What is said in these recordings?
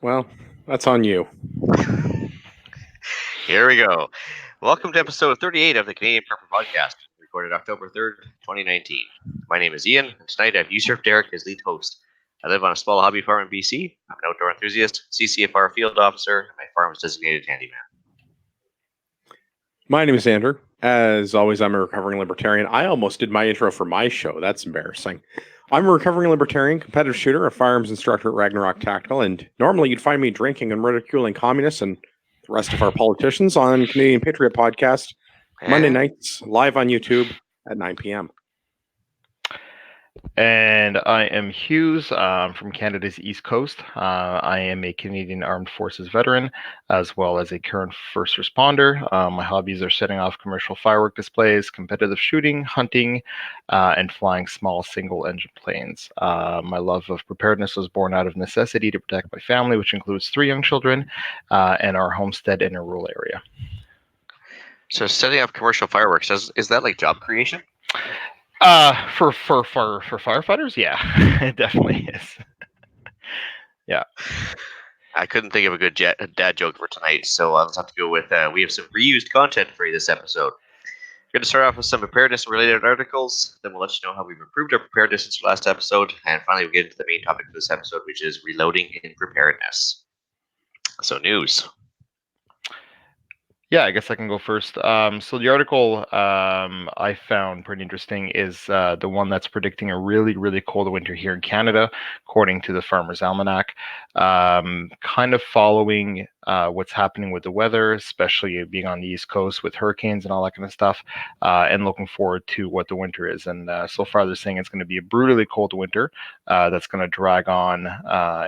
Well, that's on you. Here we go. Welcome to episode 38 of the Canadian Prepper Podcast, recorded October 3rd, 2019. My name is Ian, and tonight I've usurped Derek as lead host. I live on a small hobby farm in BC. I'm an outdoor enthusiast, CCFR field officer, and my farm is designated handyman. My name is Andrew. As always, I'm a recovering libertarian. I almost did my intro for my show. That's embarrassing. I'm a recovering libertarian, competitive shooter, a firearms instructor at Ragnarok Tactical, and normally you'd find me drinking and ridiculing communists and the rest of our politicians on Canadian Patriot Podcast, Monday nights, live on YouTube at 9 p.m. And I am Hughes from Canada's East Coast. I am a Canadian Armed Forces veteran, as well as a current first responder. My hobbies are setting off commercial firework displays, competitive shooting, hunting, and flying small single-engine planes. My love of preparedness was born out of necessity to protect my family, which includes 3 young children, and our homestead in a rural area. So setting up commercial fireworks, is that like job creation? For firefighters, yeah, it definitely is. Yeah. I couldn't think of a good dad joke for tonight, so let's have to go with we have some reused content for you this episode. We're going to start off with some preparedness-related articles, then we'll let you know how we've improved our preparedness since the last episode, and finally we'll get into the main topic of this episode, which is reloading in preparedness. So news. Yeah, I guess I can go first. So the article I found pretty interesting is the one that's predicting a really, really cold winter here in Canada, according to the Farmer's Almanac. Kind of following what's happening with the weather, especially being on the East Coast with hurricanes and all that kind of stuff, and looking forward to what the winter is. And so far, they're saying it's going to be a brutally cold winter that's going to drag on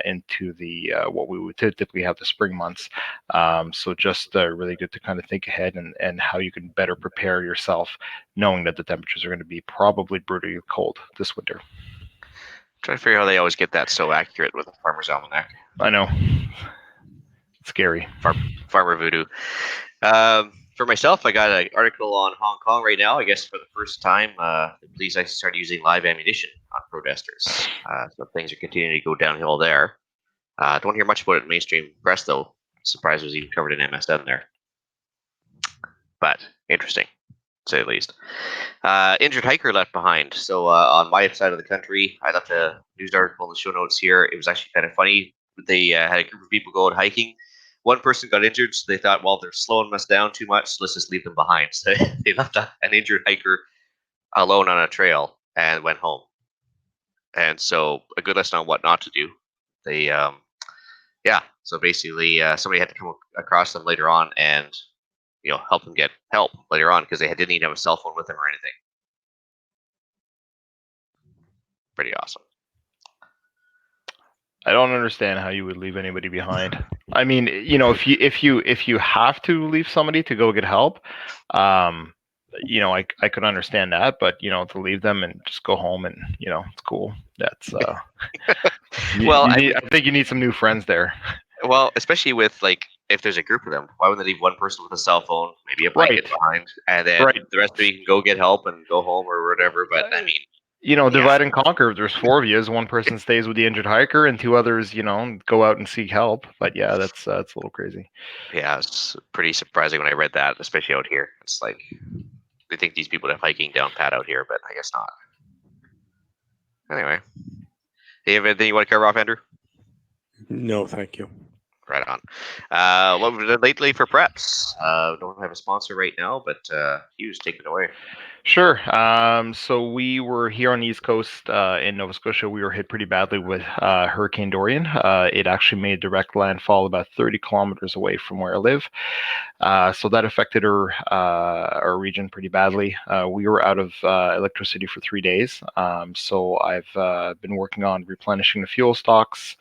into the what we would typically have the spring months. So just really good to kind of think ahead and how you can better prepare yourself, knowing that the temperatures are going to be probably brutally cold this winter. Trying to figure out how they always get that so accurate with the Farmer's Almanac. I know. Scary. Farmer voodoo. For myself, I got an article on Hong Kong right now. I guess for the first time, the police actually started using live ammunition on protesters. So things are continuing to go downhill there. Don't hear much about it in mainstream press, though. Surprised it was even covered in MSN there. But interesting, to say the least. Injured hiker left behind. So on my side of the country, I left a news article in the show notes here. It was actually kind of funny. They had a group of people go out hiking. One person got injured, so they thought, well, they're slowing us down too much, so let's just leave them behind. So they left an injured hiker alone on a trail and went home. And so a good lesson on what not to do. They, so basically somebody had to come across them later on and, help them get help later on because they didn't even have a cell phone with them or anything. Pretty awesome. I don't understand how you would leave anybody behind. I mean, if you have to leave somebody to go get help, I could understand that, but to leave them and just go home and it's cool. That's I think you need some new friends there. Well, especially with if there's a group of them, why wouldn't they leave one person with a cell phone, maybe a blanket behind, and then the rest of you can go get help and go home or whatever? But I mean, divide and conquer. If there's 4 of you, one person stays with the injured hiker and 2 others, go out and seek help. But yeah, that's a little crazy. Yeah, it's pretty surprising when I read that, especially out here. It's like they think these people have hiking down pat out here, but I guess not. Anyway, do you have anything you want to cover off, Andrew? No, thank you. Right on. What we've done lately for preps? Don't have a sponsor right now, but Hughes, take it away. Sure. So we were here on the East Coast in Nova Scotia. We were hit pretty badly with Hurricane Dorian. It actually made direct landfall about 30 kilometers away from where I live. So that affected our region pretty badly. We were out of electricity for 3 days. So I've been working on replenishing the fuel stocks,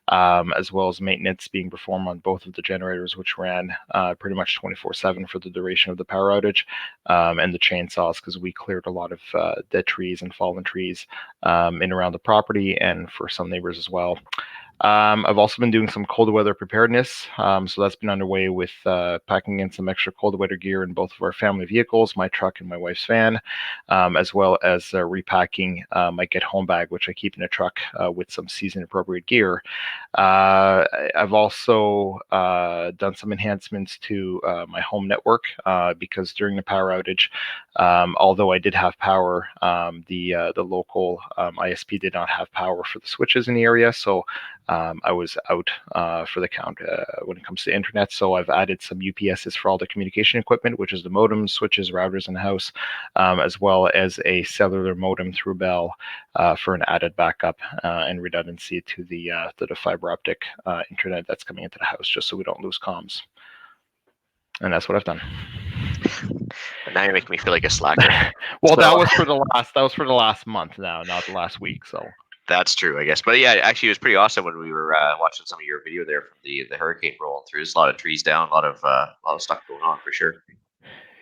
as well as maintenance being performed on both of the generators, which ran pretty much 24/7 for the duration of the power outage, and the chainsaws, because we cleared a lot of dead trees and fallen trees in around the property and for some neighbors as well. I've also been doing some cold weather preparedness. So that's been underway with packing in some extra cold weather gear in both of our family vehicles, my truck and my wife's van, as well as repacking my get home bag, which I keep in the truck with some season appropriate gear. I've also done some enhancements to my home network because during the power outage, although I did have power, the local ISP did not have power for the switches in the area, so I was out for the count when it comes to internet. So I've added some UPSs for all the communication equipment, which is the modems, switches, routers in the house, as well as a cellular modem through Bell for an added backup and redundancy to the fiber optic internet that's coming into the house, just so we don't lose comms. And that's what I've done. But now you're making me feel like a slacker. Well, So- that was for the last month now, not the last week. So That's true, I guess. But yeah, actually, it was pretty awesome when we were watching some of your video there from the hurricane rolling through. There's a lot of trees down, a lot of stuff going on for sure.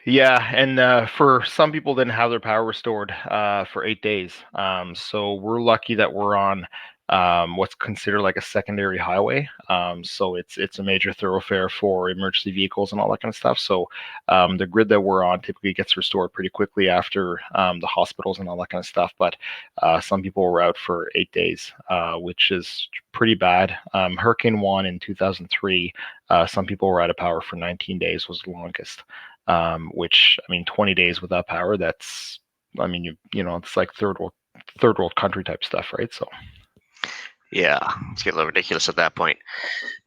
yeah, and for some people didn't have their power restored for 8 days. So we're lucky that we're on what's considered like a secondary highway. So it's a major thoroughfare for emergency vehicles and all that kind of stuff. So the grid that we're on typically gets restored pretty quickly after the hospitals and all that kind of stuff. But some people were out for 8 days, which is pretty bad. Hurricane Juan in 2003, some people were out of power for 19 days was the longest. Which, I mean, 20 days without power, that's, I mean, you know, it's like third world country type stuff, right? So Yeah, it's getting a little ridiculous at that point.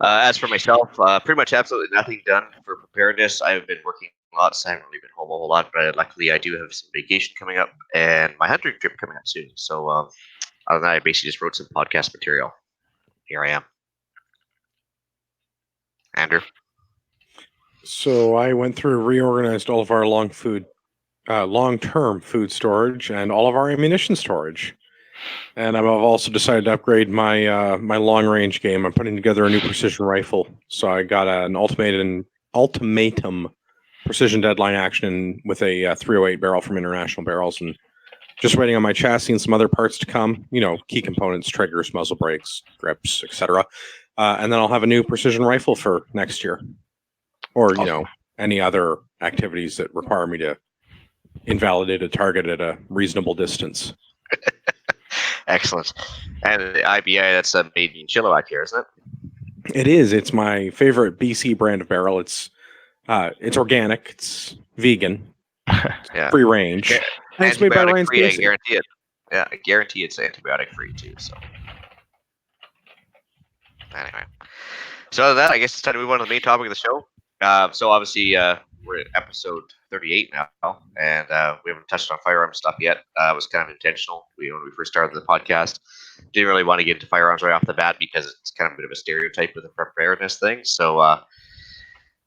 As for myself, pretty much absolutely nothing done for preparedness. I've been working a lot, so I haven't really been home a whole lot, but luckily I do have some vacation coming up and my hunting trip coming up soon. So other than that, I basically just wrote some podcast material. Here I am. Andrew? So I went through, reorganized all of our long-term food storage and all of our ammunition storage. And I've also decided to upgrade my my long-range game. I'm putting together a new precision rifle. So I got an ultimatum precision deadline action with a 308 barrel from International Barrels, and just waiting on my chassis and some other parts to come. You know, key components, triggers, muzzle brakes, grips, etc. And then I'll have a new precision rifle for next year, or you know, any other activities that require me to invalidate a target at a reasonable distance. Excellent. And the IBI, that's made in Chilliwack here, isn't it? It is. It's my favorite BC brand of barrel. It's organic. It's vegan. Yeah. Free range. Yeah. And it's made by Antibiotic Ryan's free, I Basic. guarantee it. Yeah, I guarantee it's antibiotic free too. So anyway, so other than that, I guess it's time to move on to the main topic of the show. So obviously we're at episode 38 now, and we haven't touched on firearms stuff yet. It was kind of intentional. When we first started the podcast, didn't really want to get into firearms right off the bat because it's kind of a bit of a stereotype with the preparedness thing. So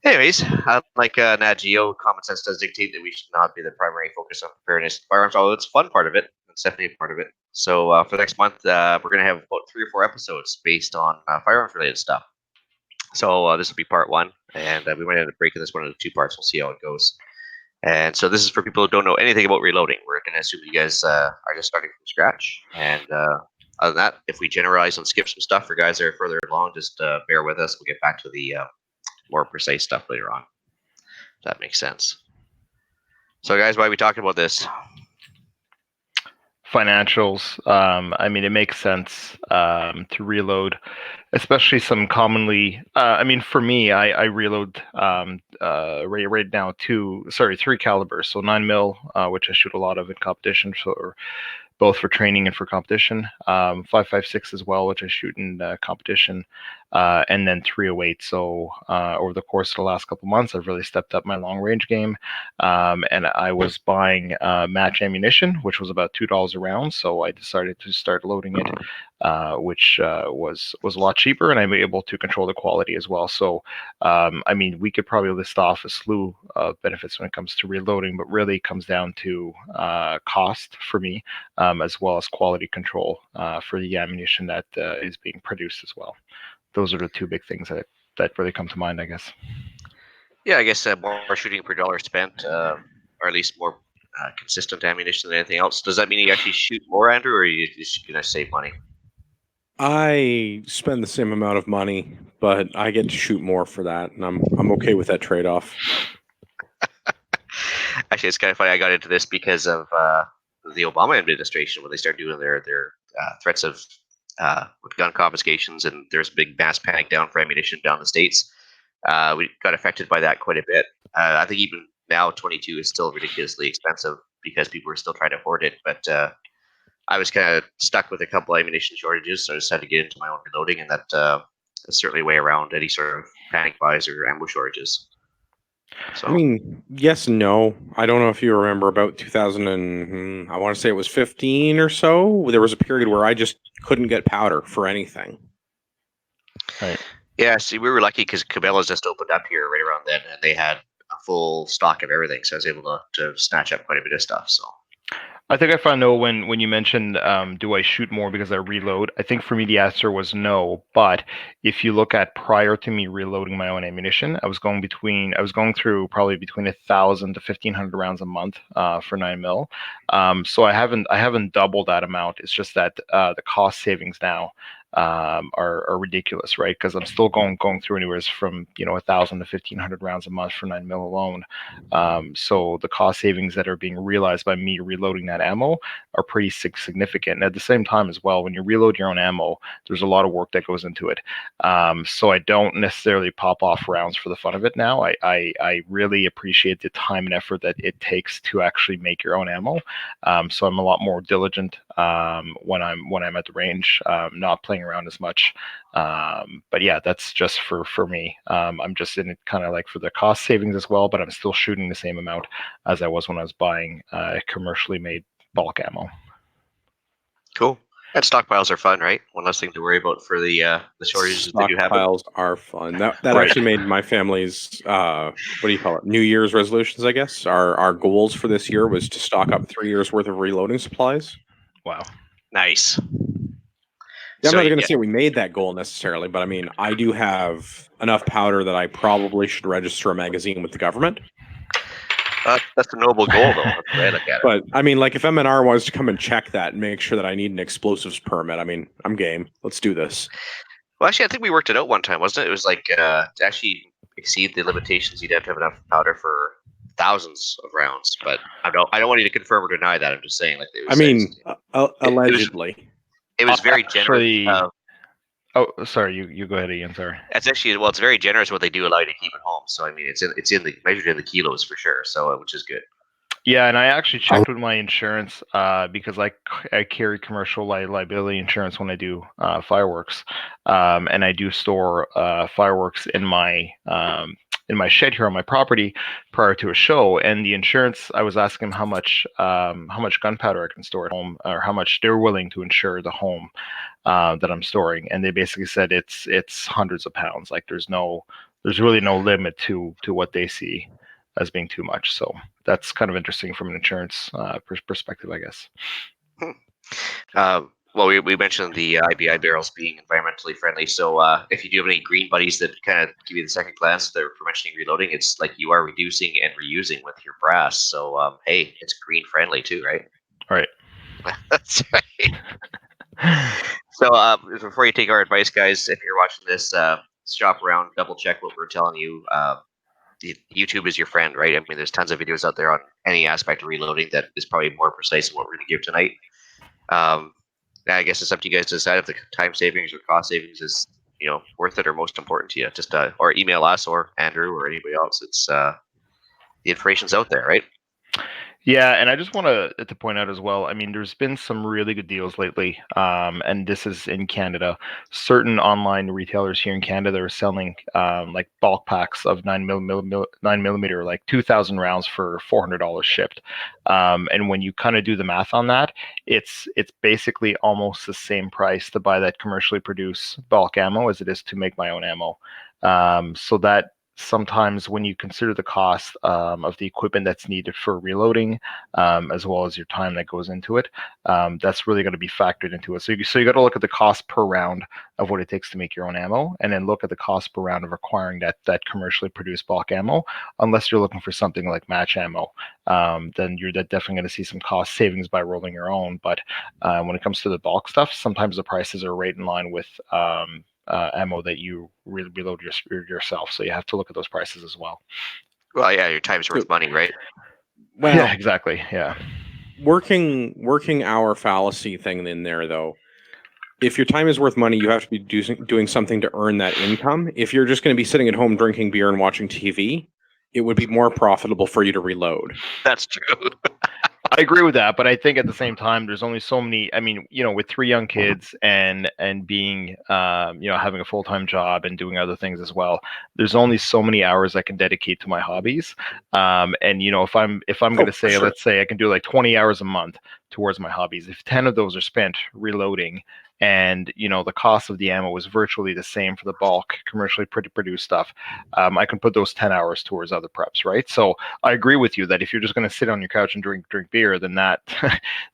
anyways, like Nat Geo, common sense does dictate that we should not be the primary focus on preparedness firearms, although it's a fun part of it. It's definitely a part of it. So for the next month, we're going to have about 3 or 4 episodes based on firearms related stuff. So this will be part 1, and we might end up breaking this one into 2 parts. We'll see how it goes. And so this is for people who don't know anything about reloading. We're going to assume you guys are just starting from scratch. And other than that, if we generalize and skip some stuff for guys that are further along, just bear with us. We'll get back to the more precise stuff later on. If that makes sense. So guys, why are we talking about this? financials. I mean, it makes sense to reload, especially some commonly. I mean, for me, I reload right now 3 calibers, so 9mm, which I shoot a lot of in competition for both for training and for competition. 5.56 as well, which I shoot in competition, and then 308. So over the course of the last couple months, I've really stepped up my long range game, and I was buying match ammunition, which was about $2 a round. So I decided to start loading it, which was a lot cheaper, and I'm able to control the quality as well. So I mean, we could probably list off a slew of benefits when it comes to reloading, but really it comes down to cost for me, as well as quality control for the ammunition that is being produced as well. Those are the 2 big things that really come to mind, I guess. Yeah, I guess more shooting per dollar spent, or at least more consistent ammunition than anything else. Does that mean you actually shoot more, Andrew, or are you just going to save money? I spend the same amount of money, but I get to shoot more for that, and I'm okay with that trade-off. Actually, it's kind of funny. I got into this because of the Obama administration when they started doing their threats of with gun confiscations, and there's a big mass panic down for ammunition down the states. We got affected by that quite a bit. I think even now, 22 is still ridiculously expensive because people are still trying to hoard it. But I was kind of stuck with a couple ammunition shortages, so I just had to get into my own reloading, and that is certainly a way around any sort of panic buys or ammo shortages. So I mean, yes and no. I don't know if you remember about 2000 and I want to say it was 15 or so. There was a period where I just couldn't get powder for anything. Right. yeah, see, we were lucky because Cabela's just opened up here right around then, and they had a full stock of everything, so I was able to snatch up quite a bit of stuff. So I think I found no when you mentioned do I shoot more because I reload? I think for me the answer was no. But if you look at prior to me reloading my own ammunition, I was going through probably between 1,000 to 1,500 rounds a month for 9mm. So I haven't doubled that amount. It's just that the cost savings now are ridiculous, right? Because I'm still going through anywhere from 1,000 to 1,500 rounds a month for 9mm alone. So the cost savings that are being realized by me reloading that ammo are pretty significant. And at the same time as well, when you reload your own ammo, there's a lot of work that goes into it. So I don't necessarily pop off rounds for the fun of it now. I really appreciate the time and effort that it takes to actually make your own ammo. So I'm a lot more diligent when I'm at the range, not playing around as much. But yeah, that's just for me. I'm just in it kind of like for the cost savings as well, but I'm still shooting the same amount as I was when I was buying commercially made bulk ammo. cool. And stockpiles are fun, right? One less thing to worry about for the shortages that do happen. Stockpiles are fun. That Right. actually made my family's what do you call it? New Year's resolutions, I guess. Our goals for this year was to stock up 3 years worth of reloading supplies. Wow. Nice. Yeah, I'm So not going to yeah, say we made that goal necessarily, but I mean, I do have enough powder that I probably should register a magazine with the government. that's a noble goal, though. That's the way I look at it. But I mean, like if MNR wants to come and check that and make sure that I need an explosives permit, I mean, I'm game. Let's do this. Well, actually, I think we worked it out one time, wasn't it? It was like to actually exceed the limitations, you'd have to have enough powder for thousands of rounds. But I don't want you to confirm or deny that. I'm just saying, like, I mean, allegedly. it was very generous. Actually, oh, sorry, you go ahead, Ian. Sorry. It's actually it's very generous what they do allow you to keep at home. So I mean, it's in the measured in the kilos for sure. So which is good. Yeah, and I actually checked with my insurance because I carry commercial liability insurance when I do fireworks, and I do store fireworks in my shed here on my property prior to a show. And the insurance, I was asking them how much gunpowder I can store at home, or how much they're willing to insure the home that I'm storing, and they basically said it's hundreds of pounds. Like there's really no limit to what they see as being too much. So that's kind of interesting from an insurance perspective, I guess. Well, we mentioned the IBI barrels being environmentally friendly. So if you do have any green buddies that kind of give you the second glance, they're for mentioning reloading. It's like you are reducing and reusing with your brass. So hey, it's green friendly too, right? Right. That's right. So before you take our advice, guys, if you're watching this, shop around, double check what we're telling you. YouTube is your friend, right? I mean, there's tons of videos out there on any aspect of reloading that is probably more precise than what we're going to give tonight. I guess it's up to you guys to decide if the time savings or cost savings is worth it or most important to you. Just or email us or Andrew or anybody else. It's the information's out there, right? Yeah, and I just want to point out as well. I mean, there's been some really good deals lately, and this is in Canada. Certain online retailers here in Canada are selling like bulk packs of 9mm, like 2,000 rounds for $400 shipped. And when you kind of do the math on that, it's basically almost the same price to buy that commercially produced bulk ammo as it is to make my own ammo. So sometimes when you consider the cost of the equipment that's needed for reloading, as well as your time that goes into it, that's really going to be factored into it. So you got to look at the cost per round of what it takes to make your own ammo, and then look at the cost per round of acquiring that commercially produced bulk ammo. Unless you're looking for something like match ammo, then you're definitely going to see some cost savings by rolling your own. But when it comes to the bulk stuff, sometimes the prices are right in line with ammo that you reload yourself. So you have to look at those prices as well. Well, yeah, your time's worth money, right? Well, yeah, exactly. Yeah. Working hour fallacy thing in there, though. If your time is worth money, you have to be doing something to earn that income. If you're just going to be sitting at home drinking beer and watching TV, it would be more profitable for you to reload. That's true. I agree with that, but I think at the same time, there's only so many. I mean, with 3 young kids and being, having a full-time job and doing other things as well, there's only so many hours I can dedicate to my hobbies. And if I'm going to say, sure. let's say I can do like 20 hours a month towards my hobbies, if 10 of those are spent reloading, and the cost of the ammo is virtually the same for the bulk commercially produced stuff, I can put those 10 hours towards other preps, right? So I agree with you that if you're just going to sit on your couch and drink beer, then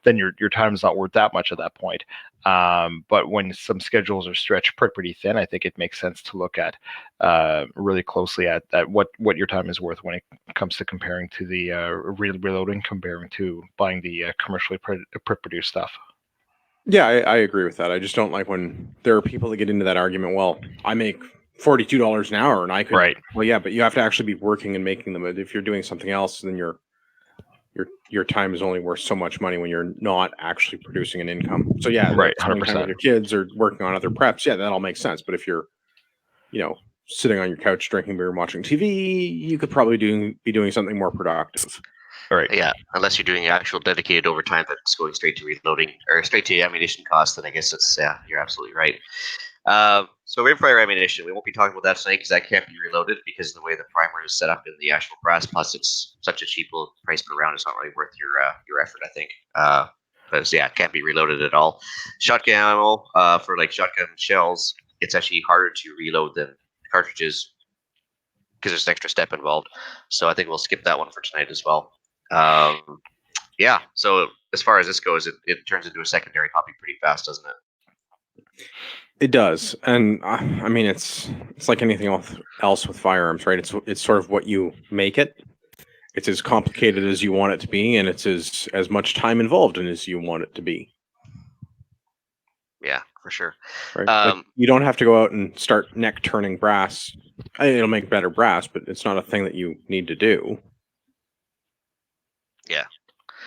then your time is not worth that much at that point. But when some schedules are stretched pretty thin, I think it makes sense to look at really closely at what your time is worth when it comes to comparing to the reloading, comparing to buying the commercially produced stuff. Yeah, I agree with that. I just don't like when there are people that get into that argument. Well, I make $42 an hour, and I could. Right. Well, yeah, but you have to actually be working and making them. If you're doing something else, then your time is only worth so much money when you're not actually producing an income. So yeah, Right, spending time with 100%. your kids or working on other preps, yeah, that all makes sense. But if you're, sitting on your couch drinking beer and watching TV, you could probably be doing something more productive. All right. Yeah, unless you're doing actual dedicated overtime that's going straight to reloading or straight to ammunition costs, then I guess you're absolutely right. So rimfire ammunition, we won't be talking about that tonight because that can't be reloaded because of the way the primer is set up in the actual brass. Plus, it's such a cheap little price per round; it's not really worth your effort, I think. Because it can't be reloaded at all. Shotgun ammo, for like shotgun shells, it's actually harder to reload than cartridges because there's an extra step involved. So I think we'll skip that one for tonight as well. So as far as this goes, it turns into a secondary hobby pretty fast, doesn't it? It does, and I mean it's like anything else with firearms, right? It's sort of what you make it. It's as complicated as you want it to be, and it's as much time involved in as you want it to be. Yeah, for sure. Right? You don't have to go out and start neck turning brass. It'll make better brass, but it's not a thing that you need to do. Yeah.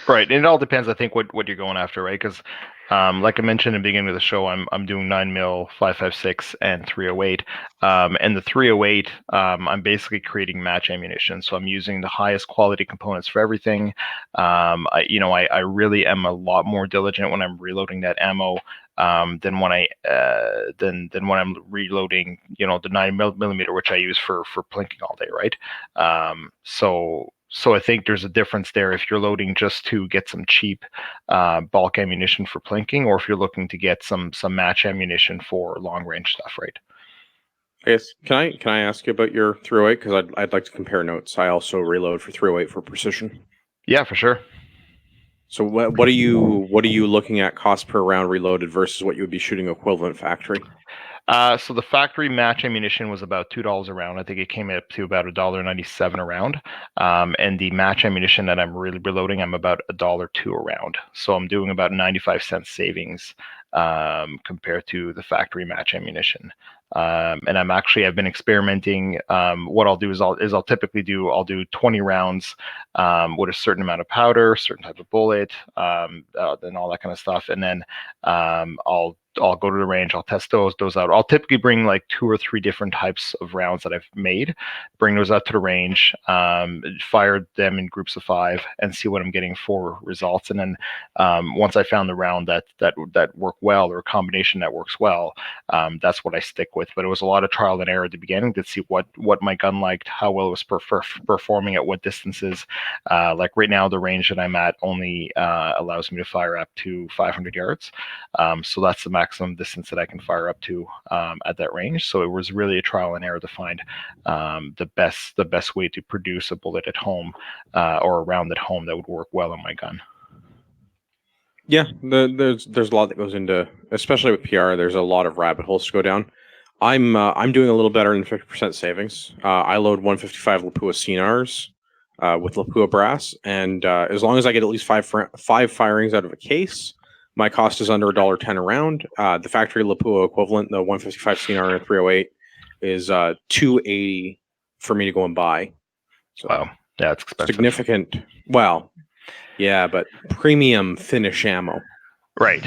Right, and it all depends, I think, what you're going after, right? Because, like I mentioned in the beginning of the show, I'm doing 9mm, 5.56, and 308. And the 308, I'm basically creating match ammunition, so I'm using the highest quality components for everything. I really am a lot more diligent when I'm reloading that ammo than when I'm reloading, the 9mm, which I use for plinking all day, right? So I think there's a difference there if you're loading just to get some cheap bulk ammunition for plinking, or if you're looking to get some match ammunition for long range stuff, right? Yes. Can I ask you about your 308? Because I'd like to compare notes. I also reload for 308 for precision. Yeah, for sure. So what are you looking at cost per round reloaded versus what you would be shooting equivalent factory? So the factory match ammunition was about $2 a round. I think it came up to about $1.97 a round. And the match ammunition that I'm really reloading, I'm about $1.02 a round. So I'm doing about 95 cents savings compared to the factory match ammunition. And I've been experimenting. What I'll do is I'll typically do 20 rounds with a certain amount of powder, certain type of bullet, and all that kind of stuff. And then I'll go to the range. I'll test those out. I'll typically bring like 2 or 3 different types of rounds that I've made, bring those out to the range, fire them in groups of 5, and see what I'm getting for results. And then once I found the round that work well, or a combination that works well, that's what I stick with with, but it was a lot of trial and error at the beginning to see what my gun liked, how well it was performing at what distances. Like right now, the range that I'm at only allows me to fire up to 500 yards. So that's the maximum distance that I can fire up to at that range. So it was really a trial and error to find the best way to produce a bullet at home or a round at home that would work well on my gun. Yeah, there's a lot that goes into, especially with PR. There's a lot of rabbit holes to go down. I'm doing a little better than 50% savings. I load 155 Lapua CNRs with Lapua brass, and as long as I get at least five firings out of a case, my cost is under $1.10 a round. The factory Lapua equivalent, the 155 CNR 308, is $280 for me to go and buy. So wow, yeah, it's expensive. Significant. Well, yeah, but premium finish ammo. Right.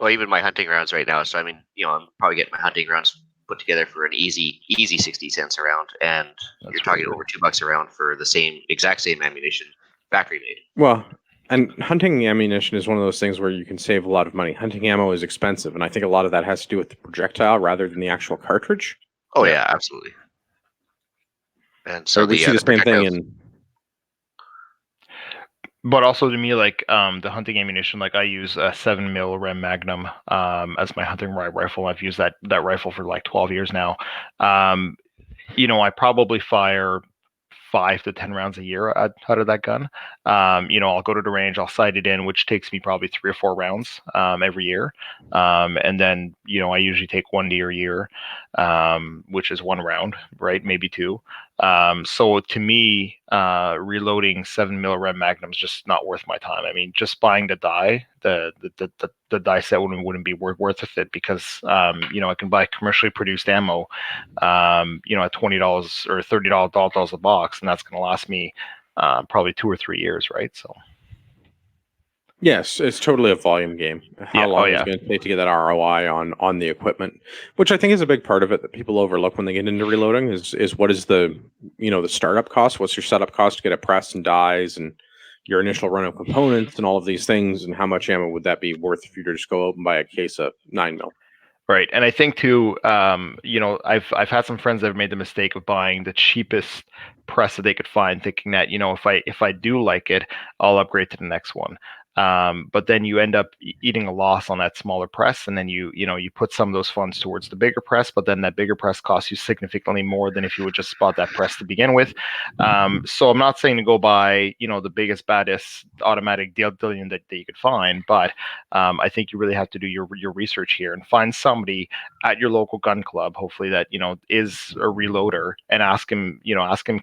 Well, even my hunting rounds right now. So I mean, I'm probably getting my hunting rounds put together for an easy 60 cents a round, and you're talking over $2 a round for the exact same ammunition, factory made. Well, and hunting ammunition is one of those things where you can save a lot of money. Hunting ammo is expensive, and I think a lot of that has to do with the projectile rather than the actual cartridge. Oh yeah, absolutely. And so we see the same thing in. But also to me, like the hunting ammunition, like I use a 7mm Rem Magnum as my hunting rifle. I've used that rifle for like 12 years now. I probably fire 5 to 10 rounds a year out of that gun. I'll go to the range, I'll sight it in, which takes me probably 3 or 4 rounds every year. And then, I usually take 1 deer a year, which is 1 round, right? Maybe 2. So to me, reloading 7mm Rem Magnum is just not worth my time. I mean, just buying the die, the die set wouldn't be worth it because, I can buy commercially produced ammo, at $20 or $30 a box, and that's going to last me probably 2 or 3 years, right? So. Yes, it's totally a volume game. How long is it going to take to get that ROI on the equipment? Which I think is a big part of it that people overlook when they get into reloading is what is the the startup cost? What's your setup cost to get it pressed and dies and your initial run of components and all of these things, and how much ammo would that be worth if you were to just go out and buy a case of 9mm? Right, and I think too, I've had some friends that have made the mistake of buying the cheapest press that they could find, thinking that if I do like it, I'll upgrade to the next one. But then you end up eating a loss on that smaller press, and then you put some of those funds towards the bigger press, but then that bigger press costs you significantly more than if you would just bought that press to begin with. So I'm not saying to go buy the biggest, baddest automatic dillion that you could find, but I think you really have to do your research here and find somebody at your local gun club, hopefully that is a reloader, and ask him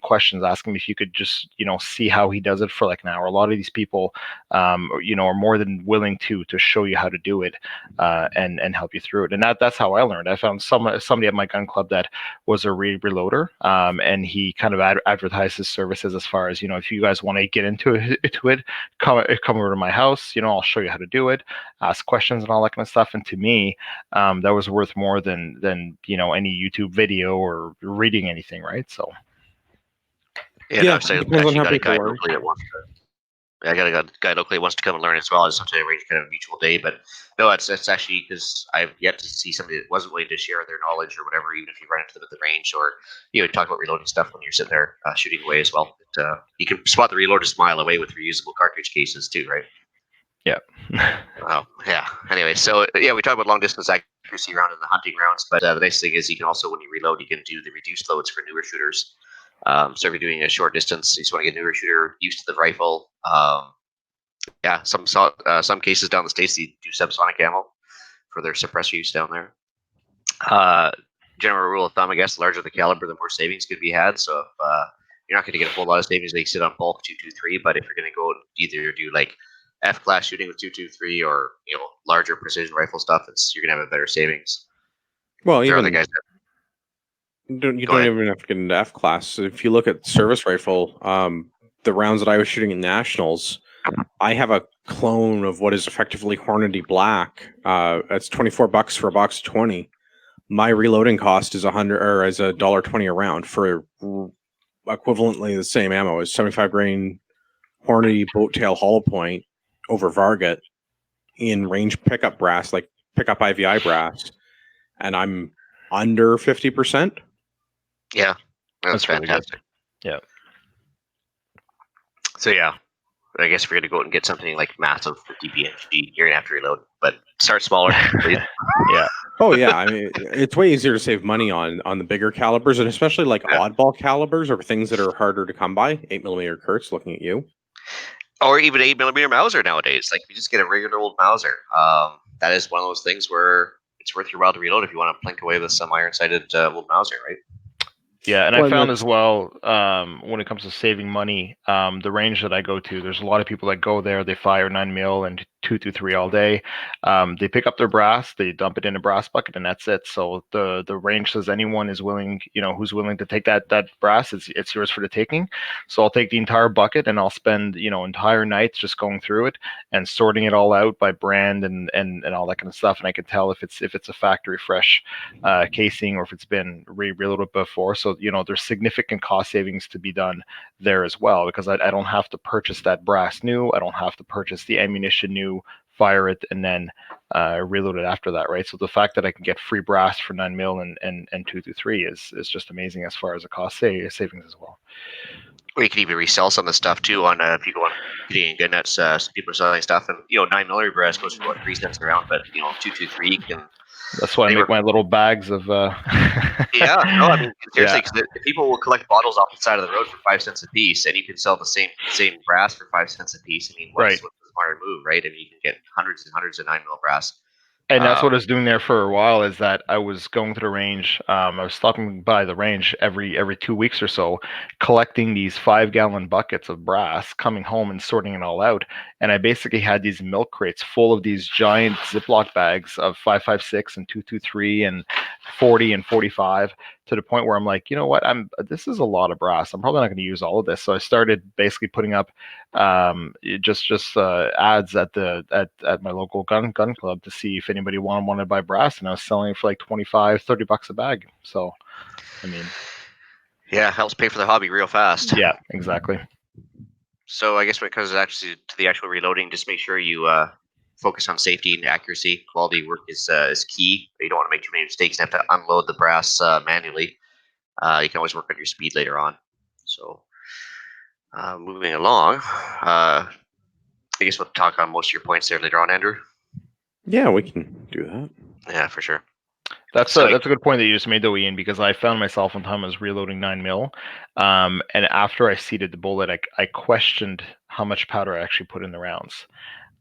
questions, ask him if you could just see how he does it for like an hour. A lot of these people are more than willing to show you how to do it and help you through it. And that's how I learned. I found somebody at my gun club that was a reloader, and he kind of advertised his services as far as if you guys want to get into it, come over to my house. I'll show you how to do it, ask questions and all that kind of stuff. And to me, that was worth more than any YouTube video or reading anything, right? So yeah, I've actually got a guy locally that wants to. I got a guy locally wants to come and learn as well. I just have to arrange kind of a mutual day. But no, it's actually because I've yet to see somebody that wasn't willing to share their knowledge or whatever, even if you run into them at the range or talk about reloading stuff when you're sitting there shooting away as well. But, you can spot the reloaders a mile away with reusable cartridge cases too, right? Yeah. Yeah. Anyway, so we talk about long distance accuracy round in the hunting rounds, but the nice thing is you can also, when you reload, you can do the reduced loads for newer shooters. So if you're doing a short distance, you just want to get a newer shooter used to the rifle. Some cases down the States, they do subsonic ammo for their suppressor use down there. General rule of thumb, I guess, the larger the caliber, the more savings could be had. So if you're not going to get a whole lot of savings, they sit on bulk 223. But if you're going to go either do like F-class shooting with 223 or larger precision rifle stuff, you're going to have a better savings. Well, even other guys. You don't even have to get into F class. If you look at service rifle, the rounds that I was shooting in nationals, I have a clone of what is effectively Hornady Black. That's $24 for a box of 20. My reloading cost is $1.20 a round for equivalently the same ammo as 75 grain Hornady boat tail hollow point over Varget in range pickup brass, like pick up IVI brass, and I'm under 50%. Yeah, that's really good. fantastic. Yeah. So yeah, I guess if you're gonna go out and get something like massive 50 BNG, you're gonna have to reload. But start smaller, please. Yeah. Oh yeah, I mean it's way easier to save money on the bigger calibers, and especially like oddball calibers or things that are harder to come by. 8mm Kurtz, looking at you. Or even 8mm Mauser nowadays. Like if you just get a regular old Mauser, that is one of those things where it's worth your while to reload if you want to plink away with some iron-sighted old Mauser, right? Yeah, and Well, I and found that's- as well, when it comes to saving money, the range that I go to, there's a lot of people that go there, they fire 9mm and 223 all day. They pick up their brass, they dump it in a brass bucket, and that's it. So the range says anyone is willing, who's willing to take that brass, it's yours for the taking. So I'll take the entire bucket and I'll spend, entire nights just going through it and sorting it all out by brand and all that kind of stuff. And I can tell if it's a factory fresh casing or if it's been reloaded before. So there's significant cost savings to be done there as well, because I don't have to purchase that brass new. I don't have to purchase the ammunition new, fire it, and then reload it after that, right? So the fact that I can get free brass for 9mm and 223 is just amazing as far as the cost savings as well. Or you can even resell some of the stuff too on if you go on Canadian Good Nuts, some people are selling stuff, and 9mm brass goes for about 3 cents a round, but 223 can. That's why I make my little bags of. Yeah, no, I mean seriously, because people will collect bottles off the side of the road for 5 cents a piece, and you can sell the same brass for 5 cents a piece. I mean, what's the smarter move, right? I mean, you can get hundreds and hundreds of 9mm brass. And that's what I was doing there for a while, is that I was going to the range. I was stopping by the range every 2 weeks or so, collecting these 5-gallon buckets of brass, coming home and sorting it all out. And I basically had these milk crates full of these giant Ziploc bags of 5.56 and 223 and 40 and 45, to the point where I'm like, you know what, this is a lot of brass. I'm probably not going to use all of this. So I started basically putting up just ads at my local gun club to see if anybody wanted to buy brass, and I was selling it for like $25-$30 a bag. So I mean, yeah, helps pay for the hobby real fast. Yeah, exactly. So I guess when it comes actually to the actual reloading, just make sure you focus on safety and accuracy. Quality work is key. You don't want to make too many mistakes and have to unload the brass manually. You can always work on your speed later on. So moving along, I guess we'll talk on most of your points there later on, Andrew. Yeah, we can do that. Yeah, for sure. That's a good point that you just made, though, Ian, because I found myself one time I was reloading 9mm, and after I seated the bullet, I questioned how much powder I actually put in the rounds.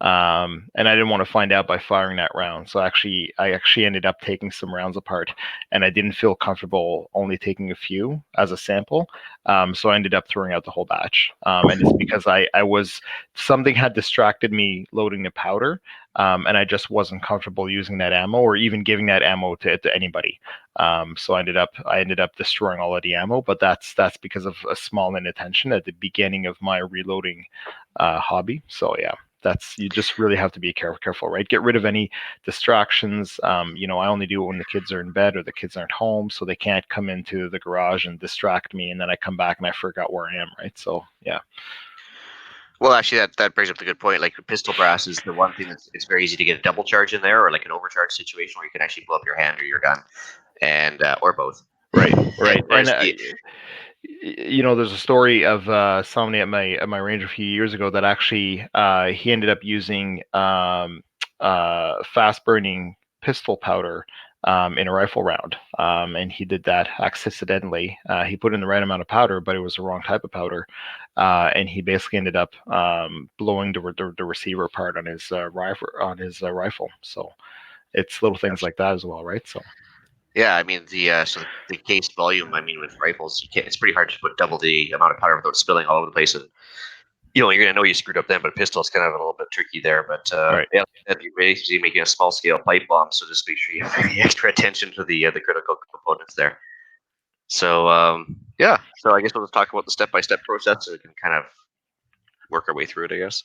And I didn't want to find out by firing that round. So I actually ended up taking some rounds apart, and I didn't feel comfortable only taking a few as a sample. So I ended up throwing out the whole batch. And it's because something had distracted me loading the powder. And I just wasn't comfortable using that ammo or even giving that ammo to anybody. So I ended up destroying all of the ammo, but that's because of a small inattention at the beginning of my reloading hobby. So yeah. You just really have to be careful, right? Get rid of any distractions. I only do it when the kids are in bed or the kids aren't home, so they can't come into the garage and distract me, and then I come back and I forgot where I am, right? So yeah. Well, actually, that brings up the good point. Like pistol brass is the one thing it's very easy to get a double charge in there, or like an overcharge situation where you can actually blow up your hand or your gun, and or both. Right. And there's a story of somebody at my range a few years ago that actually he ended up using fast burning pistol powder in a rifle round, and he did that accidentally. He put in the right amount of powder, but it was the wrong type of powder, and he basically ended up blowing the receiver part on his rifle. So it's little things like that as well, right? So. Yeah, I mean the case volume. I mean, with rifles, it's pretty hard to put double the amount of powder without spilling all over the place, and you're gonna know you screwed up then. But pistol is kind of a little bit tricky there. But Right. Yeah, you're basically making a small scale pipe bomb, so just make sure you have any extra attention to the critical components there. So yeah, so I guess we'll just talk about the step-by-step process, so we can kind of work our way through it, I guess.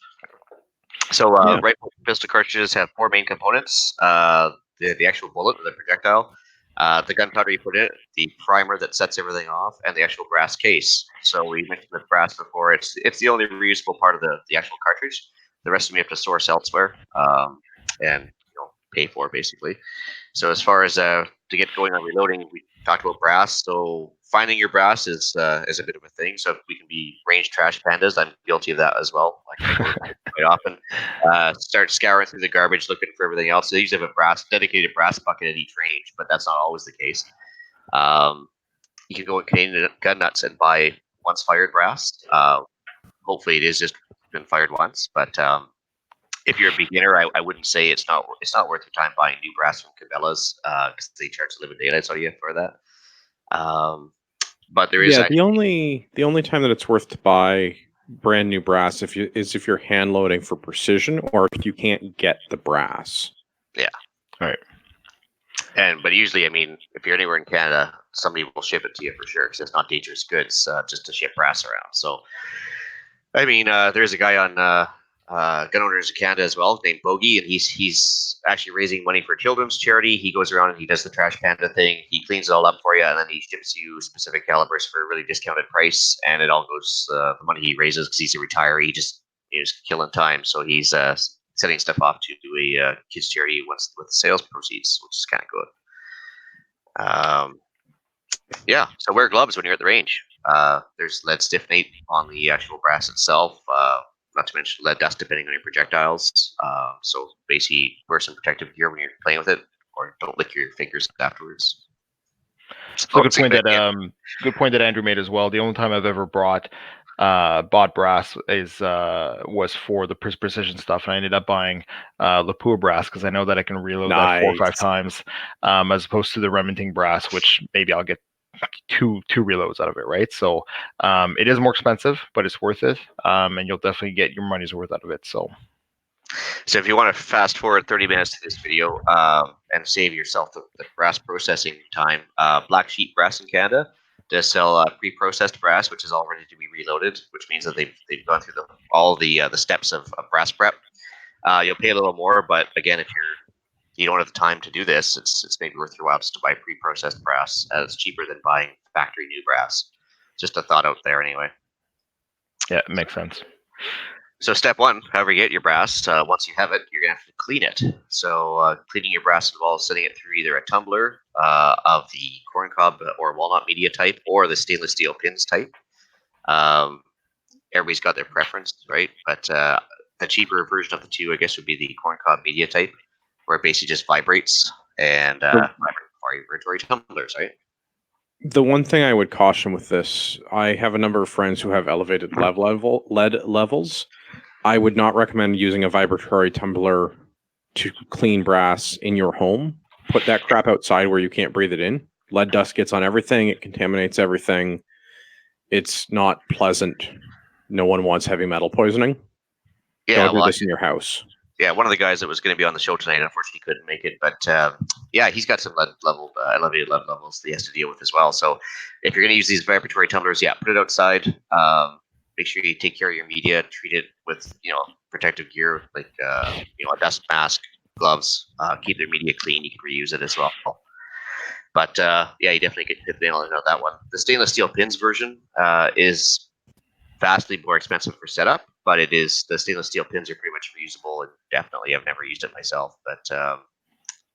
So rifle pistol cartridges have 4 main components: the actual bullet, or the projectile, the gunpowder you put in it, the primer that sets everything off, and the actual brass case. So we mentioned the brass before. It's the only reusable part of the actual cartridge. The rest of them you have to source elsewhere. And pay for, basically. So as far as to get going on reloading, we talked about brass. So finding your brass is a bit of a thing. So if we can be range trash pandas, I'm guilty of that as well. I go quite often. Start scouring through the garbage, looking for everything else. They usually have a dedicated brass bucket at each range, but that's not always the case. You can go in Canadian Gun Nuts and buy once fired brass. Hopefully, it is just been fired once, but if you're a beginner, I wouldn't say it's not worth your time buying new brass from Cabela's because they charge living daylights on you for that. But there is the only time that it's worth to buy brand new brass if you're hand loading for precision or if you can't get the brass. Yeah. All right. But usually, I mean, if you're anywhere in Canada, somebody will ship it to you for sure because it's not dangerous goods just to ship brass around. So, I mean, there's a guy on Gun Owners of Canada as well named Bogey, and he's actually raising money for a children's charity. He goes around and he does the trash panda thing. He cleans it all up for you, and then he ships you specific calibers for a really discounted price. And it all goes the money he raises because he's a retiree. He's killing time, so he's sending stuff off to a kids charity with the sales proceeds, which is kind of good. Yeah, so wear gloves when you're at the range. There's lead stiffenate on the actual brass itself. Not to mention lead dust depending on your projectiles. So basically wear some protective gear when you're playing with it, or don't lick your fingers afterwards. So good point that Andrew made as well. The only time I've ever bought brass was for the precision stuff, and I ended up buying Lapua brass because I know that I can reload that 4 or 5 times, as opposed to the Remington brass, which maybe I'll get two reloads out of it, right? So it is more expensive, but it's worth it, and you'll definitely get your money's worth out of it. So if you want to fast forward 30 minutes to this video and save yourself the brass processing time, Black Sheep Brass in Canada does sell pre-processed brass, which is all ready to be reloaded, which means that they've gone through all the steps of brass prep. You'll pay a little more, but again, if you don't have the time to do this, it's maybe worth your while just to buy pre-processed brass. It's cheaper than buying factory new brass. Just a thought out there, anyway. Yeah, it makes sense. So step one, however you get your brass, once you have it, you're going to have to clean it. So cleaning your brass involves sending it through either a tumbler of the corncob or walnut media type or the stainless steel pins type. Everybody's got their preference, right? But the cheaper version of the two, I guess, would be the corncob media type, where it basically just vibrates and vibratory tumblers, right? The one thing I would caution with this, I have a number of friends who have elevated lead levels. I would not recommend using a vibratory tumbler to clean brass in your home. Put that crap outside where you can't breathe it in. Lead dust gets on everything. It contaminates everything. It's not pleasant. No one wants heavy metal poisoning. Yeah, don't do this in your house. Yeah, one of the guys that was going to be on the show tonight, unfortunately, couldn't make it. But yeah, he's got some elevated lead levels that he has to deal with as well. So if you're going to use these vibratory tumblers, yeah, put it outside. Make sure you take care of your media. Treat it with protective gear like a dust mask, gloves. Keep their media clean. You can reuse it as well. But yeah, you definitely get hit the nail on that one. The stainless steel pins version is vastly more expensive for setup, but the stainless steel pins are pretty much reusable, and definitely I've never used it myself, but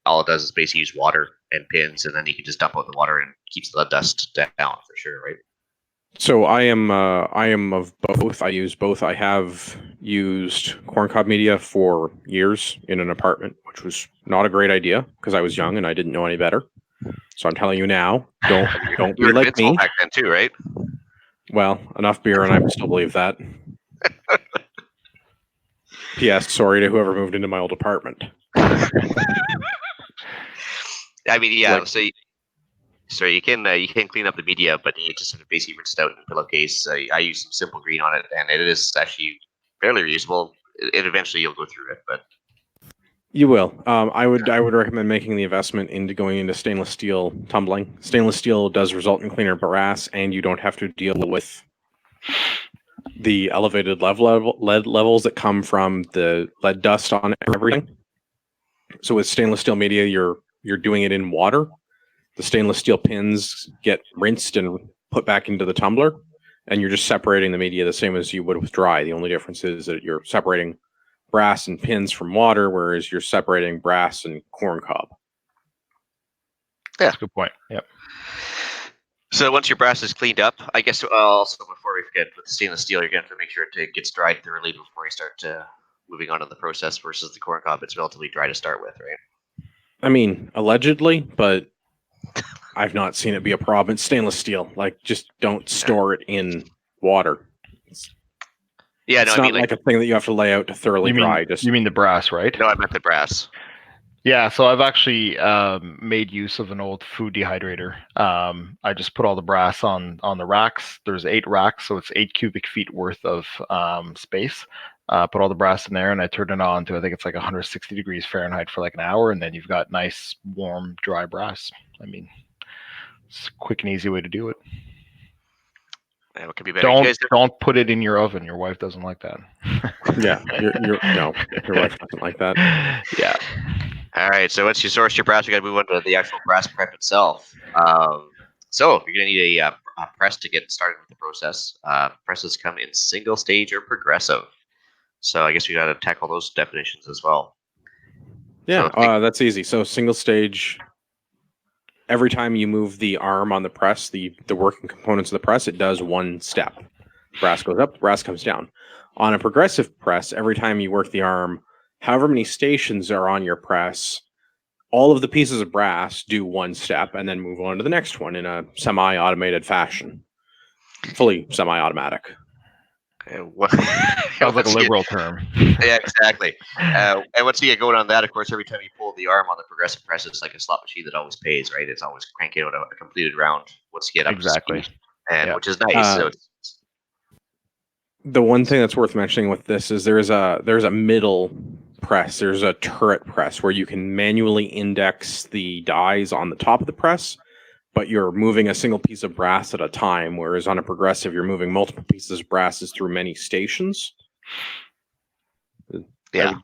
all it does is basically use water and pins, and then you can just dump out the water and keeps the dust down for sure, right? So I am of both. I use both. I have used corncob media for years in an apartment, which was not a great idea because I was young and I didn't know any better. So I'm telling you now, don't be like me. Back then too, right? Well, enough beer and I still believe that. P.S. Sorry to whoever moved into my old apartment. I mean, yeah. So you can clean up the media, but you just have to basically rinse it out in a pillowcase. I use some simple green on it, and it is actually fairly reusable. It eventually you'll go through it, but you will. I would recommend making the investment into going into stainless steel tumbling. Stainless steel does result in cleaner brass, and you don't have to deal with the elevated lead levels that come from the lead dust on everything. So with stainless steel media, you're doing it in water. The stainless steel pins get rinsed and put back into the tumbler, and you're just separating the media the same as you would with dry. The only difference is that you're separating brass and pins from water, whereas you're separating brass and corn cob. Yeah. That's a good point. Yep. So once your brass is cleaned up, I guess also before we forget, with the stainless steel, you're going to have to make sure it gets dried thoroughly before you start moving on to the process versus the corn cob. It's relatively dry to start with, right? I mean, allegedly, but I've not seen it be a problem. It's stainless steel. Like, just don't store it in water. Yeah, It's no, I not mean like a thing that you have to lay out to thoroughly dry. You mean the brass, right? No, I meant the brass. Yeah, so I've actually made use of an old food dehydrator. I just put all the brass on the racks. There's 8 racks, so it's 8 cubic feet worth of space. Put all the brass in there, and I turned it on to, I think it's like 160 degrees Fahrenheit for like an hour, and then you've got nice, warm, dry brass. I mean, it's a quick and easy way to do it. Yeah, it could be better. Don't put it in your oven. Your wife doesn't like that. Yeah, your wife doesn't like that. Yeah. All right, so once you source your brass, we got to move on to the actual brass prep itself. So you're going to need a press to get started with the process. Presses come in single stage or progressive. So I guess we got to tackle those definitions as well. Yeah, So that's easy. So single stage, every time you move the arm on the press, the working components of the press, it does one step. Brass goes up, brass comes down. On a progressive press, every time you work the arm, however many stations are on your press, all of the pieces of brass do one step and then move on to the next one in a semi-automated fashion. Fully semi-automatic. Sounds like a liberal term. Yeah, exactly. And once you get going on that, of course, every time you pull the arm on the progressive press, it's like a slot machine that always pays, right? It's always cranking out a completed round once you get up to speed, and which is nice. The one thing that's worth mentioning with this is there's a middle press. There's a turret press where you can manually index the dies on the top of the press, but you're moving a single piece of brass at a time, whereas on a progressive, you're moving multiple pieces of brasses through many stations. Yeah.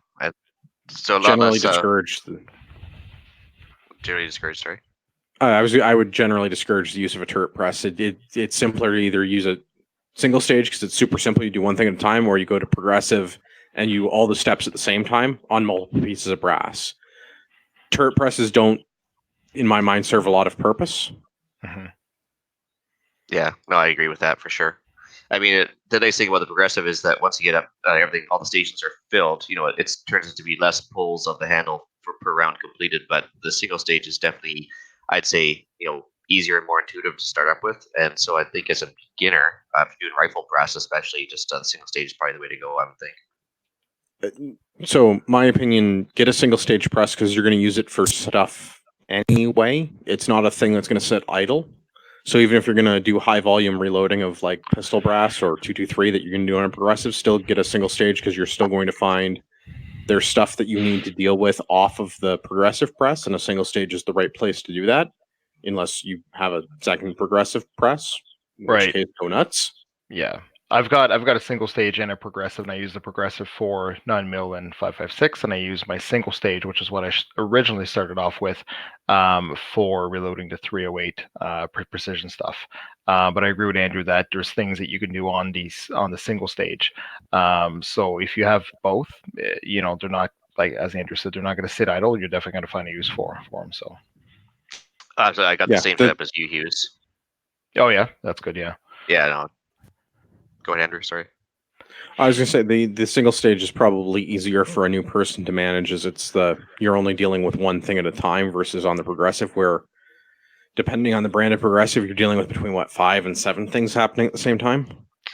So generally discourage the. Generally discouraged, sorry. I would generally discourage the use of a turret press. It's simpler to either use a single stage because it's super simple. You do one thing at a time, or you go to progressive and you all the steps at the same time on multiple pieces of brass. Turret presses don't, in my mind, serve a lot of purpose. Mm-hmm. Yeah, no, I agree with that for sure. I mean, the nice thing about the progressive is that once you get up, everything, all the stations are filled. It turns out to be less pulls of the handle per round completed. But the single stage is definitely, I'd say, easier and more intuitive to start up with. And so I think as a beginner, if you're doing rifle brass, especially, just the single stage is probably the way to go, I would think. So, my opinion, get a single stage press because you're going to use it for stuff anyway. It's not a thing that's going to sit idle. So even if you're going to do high volume reloading of like pistol brass or 223 that you're going to do on a progressive, still get a single stage because you're still going to find there's stuff that you need to deal with off of the progressive press, and a single stage is the right place to do that, unless you have a second progressive press, in which case go nuts. Yeah. I've got a single stage and a progressive, and I use the progressive for 9mm and 5.56, and I use my single stage, which is what I originally started off with, for reloading to 308 precision stuff. But I agree with Andrew that there's things that you can do on the single stage. So if you have both, they're not, like as Andrew said, they're not going to sit idle. You're definitely going to find a use for them. So. So I got the same setup as you, Hughes. Oh yeah, that's good. Yeah. Yeah. No. Go ahead, Andrew. Sorry. I was going to say the single stage is probably easier for a new person to manage, as you're only dealing with one thing at a time versus on the progressive, where depending on the brand of progressive, you're dealing with between 5 and 7 things happening at the same time.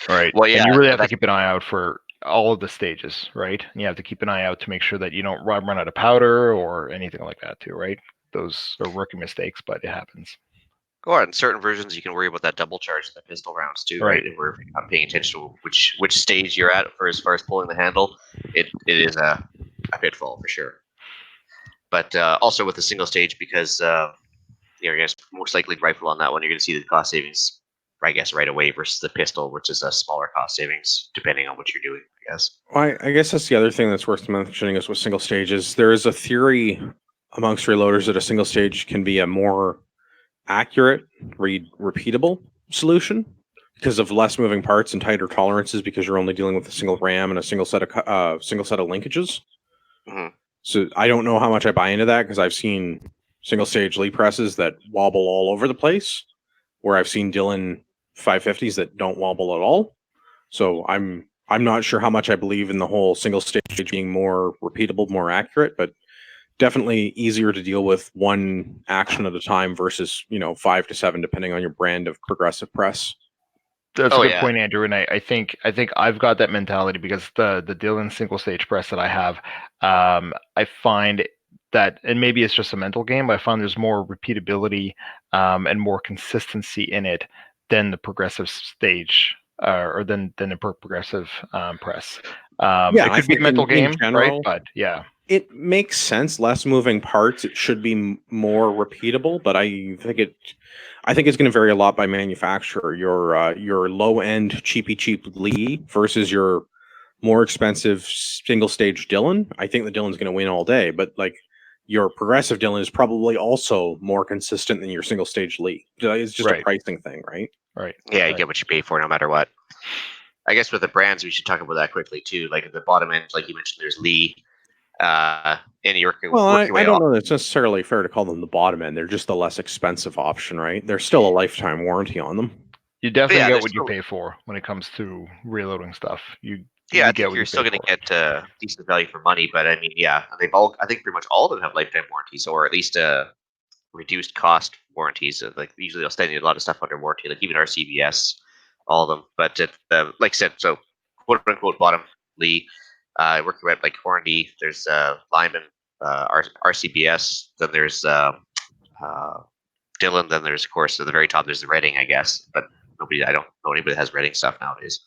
Right. Well, yeah, and you really have to keep an eye out for all of the stages, right? And you have to keep an eye out to make sure that you don't run out of powder or anything like that too, right? Those are rookie mistakes, but it happens. Or in certain versions, you can worry about that double charge in the pistol rounds too, right? If you're not paying attention to which stage you're at for as far as pulling the handle, it is a pitfall for sure. But also with the single stage, because you're going to most likely rifle on that one, you're going to see the cost savings, I guess, right away versus the pistol, which is a smaller cost savings depending on what you're doing, I guess. Well, I guess that's the other thing that's worth mentioning is with single stages. There is a theory amongst reloaders that a single stage can be a more accurate, repeatable solution because of less moving parts and tighter tolerances, because you're only dealing with a single ram and a single set of linkages. Mhm. So I don't know how much I buy into that, because I've seen single stage Lee presses that wobble all over the place, where I've seen Dylan 550s that don't wobble at all. So I'm not sure how much I believe in the whole single stage being more repeatable, more accurate, but definitely easier to deal with one action at a time versus 5 to 7, depending on your brand of progressive press. That's Oh, a good yeah. point, Andrew. And I think I've got that mentality because the Dylan single stage press that I have, I find that, and maybe it's just a mental game, but I find there's more repeatability and more consistency in it than the progressive stage or than the progressive press. Yeah, It I could be a think mental in game, right? general, But yeah, it makes sense. Less moving parts, it should be more repeatable, but I think it's going to vary a lot by manufacturer. Your low end cheap Lee versus your more expensive single stage Dylan. I think the Dylan's going to win all day, but like your progressive Dylan is probably also more consistent than your single stage Lee. It's just a right, pricing thing, right? right. Yeah, you right. get what you pay for no matter what. I guess with the brands, we should talk about that quickly too. Like at the bottom end, like you mentioned, there's Lee, and you're Well, work your I way don't off. know that it's necessarily fair to call them the bottom end. They're just the less expensive option, right? There's still a lifetime warranty on them. You definitely Yeah, get there's what you still, pay for when it comes to reloading stuff. You yeah, I get think what you're you still pay going to for. get decent value for money. But I mean, yeah, they've all. I think pretty much all of them have lifetime warranties, or at least reduced cost warranties. Like usually they'll send you a lot of stuff under warranty, like even our CVS, all of them. But like I said, so quote unquote bottom Lee, working with like Hornby, there's Lyman, RCBS, then there's uh, Dylan, then there's of course at the very top there's the Redding, I guess. But I don't know anybody that has Redding stuff nowadays.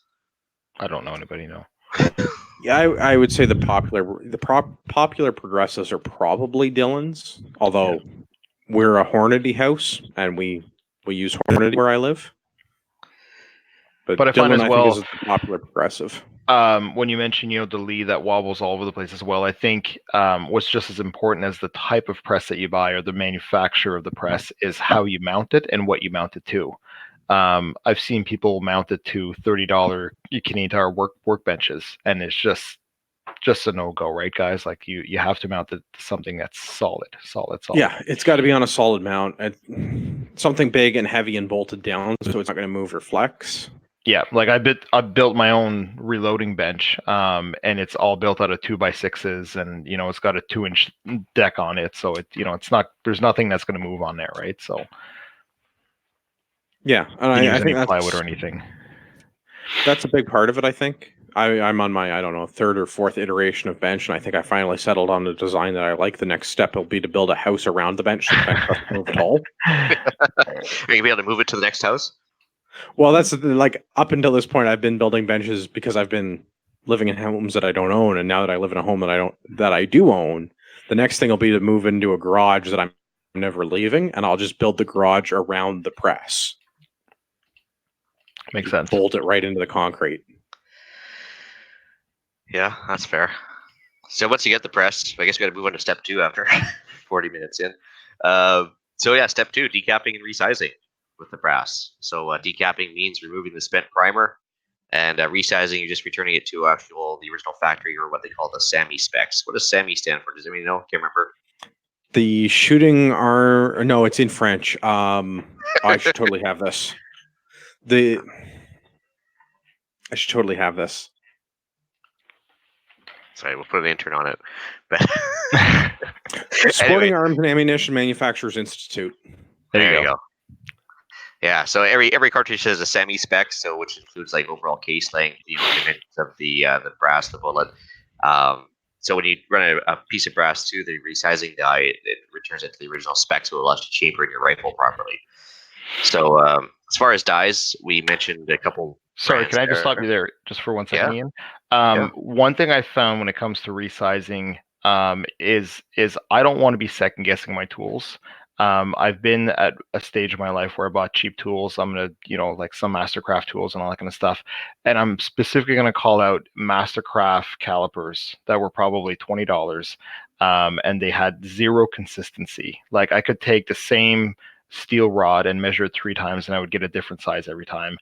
I don't know anybody, no. Yeah, I would say the popular progressives are probably Dylan's, although we're a Hornady house and we use Hornady where I live. But I But find Dylan, as I think, is well, the popular progressive. when you mention, the Lee that wobbles all over the place as well, I think what's just as important as the type of press that you buy or the manufacturer of the press is how you mount it and what you mount it to. I've seen people mount it to $30 Canadian Tire workbenches, and it's just a no go, right, guys? Like you have to mount it to something that's solid. Yeah, it's got to be on a solid mount, something big and heavy and bolted down, so it's not going to move or flex. Yeah, like I built my own reloading bench, and it's all built out of 2x6s, and it's got a 2-inch deck on it, so it's not, there's nothing that's going to move on there, right? So Yeah, and you can I use any think plywood or anything. that's a big part of it. I think I'm on my, I don't know, third or fourth iteration of bench, and I think I finally settled on a design that I like. The next step will be to build a house around the bench so the bench doesn't move at all. Are you gonna be able to move it to the next house? Well, that's like up until this point, I've been building benches because I've been living in homes that I don't own, and now that I live in a home that I do own, the next thing will be to move into a garage that I'm never leaving, and I'll just build the garage around the press. Makes Just sense. bolt it right into the concrete. Yeah, that's fair. So once you get the press, I guess we got to move on to step 2 after 40 minutes in. So yeah, step 2, decapping and resizing with the brass. So decapping means removing the spent primer, and resizing, you're just returning it to the original factory, or what they call the SAMI specs. What does SAMI stand for? Does anybody know? Can't remember. The shooting are no, it's in French. I should totally have this. I should totally have this. Sorry, we'll put an intern on it. But Sporting anyway, Arms and Ammunition Manufacturers Institute. There you go. Yeah, so every cartridge has a SAMI spec, so which includes like overall case length, dimensions of the brass, the bullet. So when you run a piece of brass through the resizing die, it returns it to the original spec, so it allows you to chamber in your rifle properly. So as far as dies, we mentioned a couple. Sorry, can I just stop you there just for 1 second, Yeah. Ian? One thing I found when it comes to resizing is I don't want to be second guessing my tools. I've been at a stage of my life where I bought cheap tools. I'm gonna, like some Mastercraft tools and all that kind of stuff. And I'm specifically gonna call out Mastercraft calipers that were probably $20, and they had zero consistency. Like I could take the same steel rod and measure it 3 times, and I would get a different size every time.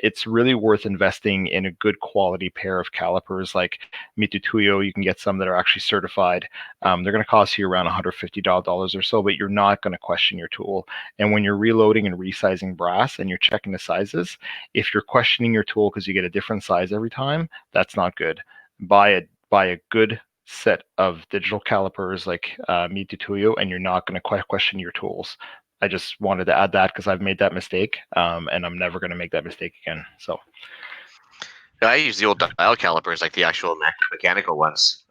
It's really worth investing in a good quality pair of calipers like Mitutoyo. You can get some that are actually certified. They're going to cost you around $150 or so, but you're not going to question your tool. And when you're reloading and resizing brass and you're checking the sizes, if you're questioning your tool because you get a different size every time, that's not good. Buy a good set of digital calipers like Mitutoyo, and you're not going to question your tools. I just wanted to add that because I've made that mistake, and I'm never going to make that mistake again. So I use the old dial calipers, like the actual mechanical ones,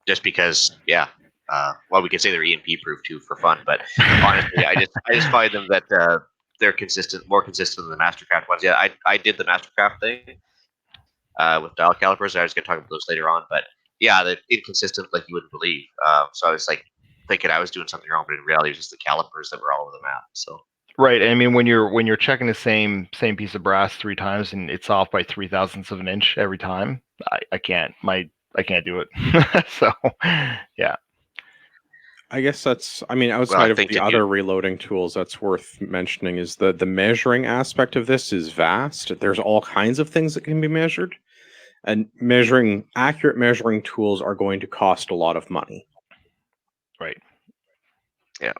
just because, well, we can say they're EMP proof too for fun, but honestly, I just find them that they're more consistent than the Mastercraft ones. Yeah, I did the Mastercraft thing with dial calipers. I was going to talk about those later on, but yeah, they're inconsistent like you wouldn't believe. So I was like thinking I was doing something wrong, but in reality, it was just the calipers that were all over the map. So. right, I mean, when you're checking the same piece of brass 3 times and it's off by 0.003 of an inch every time, I can't do it. So yeah. I guess outside of the other reloading tools, that's worth mentioning is the measuring aspect of this is vast. There's all kinds of things that can be measured, and accurate measuring tools are going to cost a lot of money. Right. Yeah.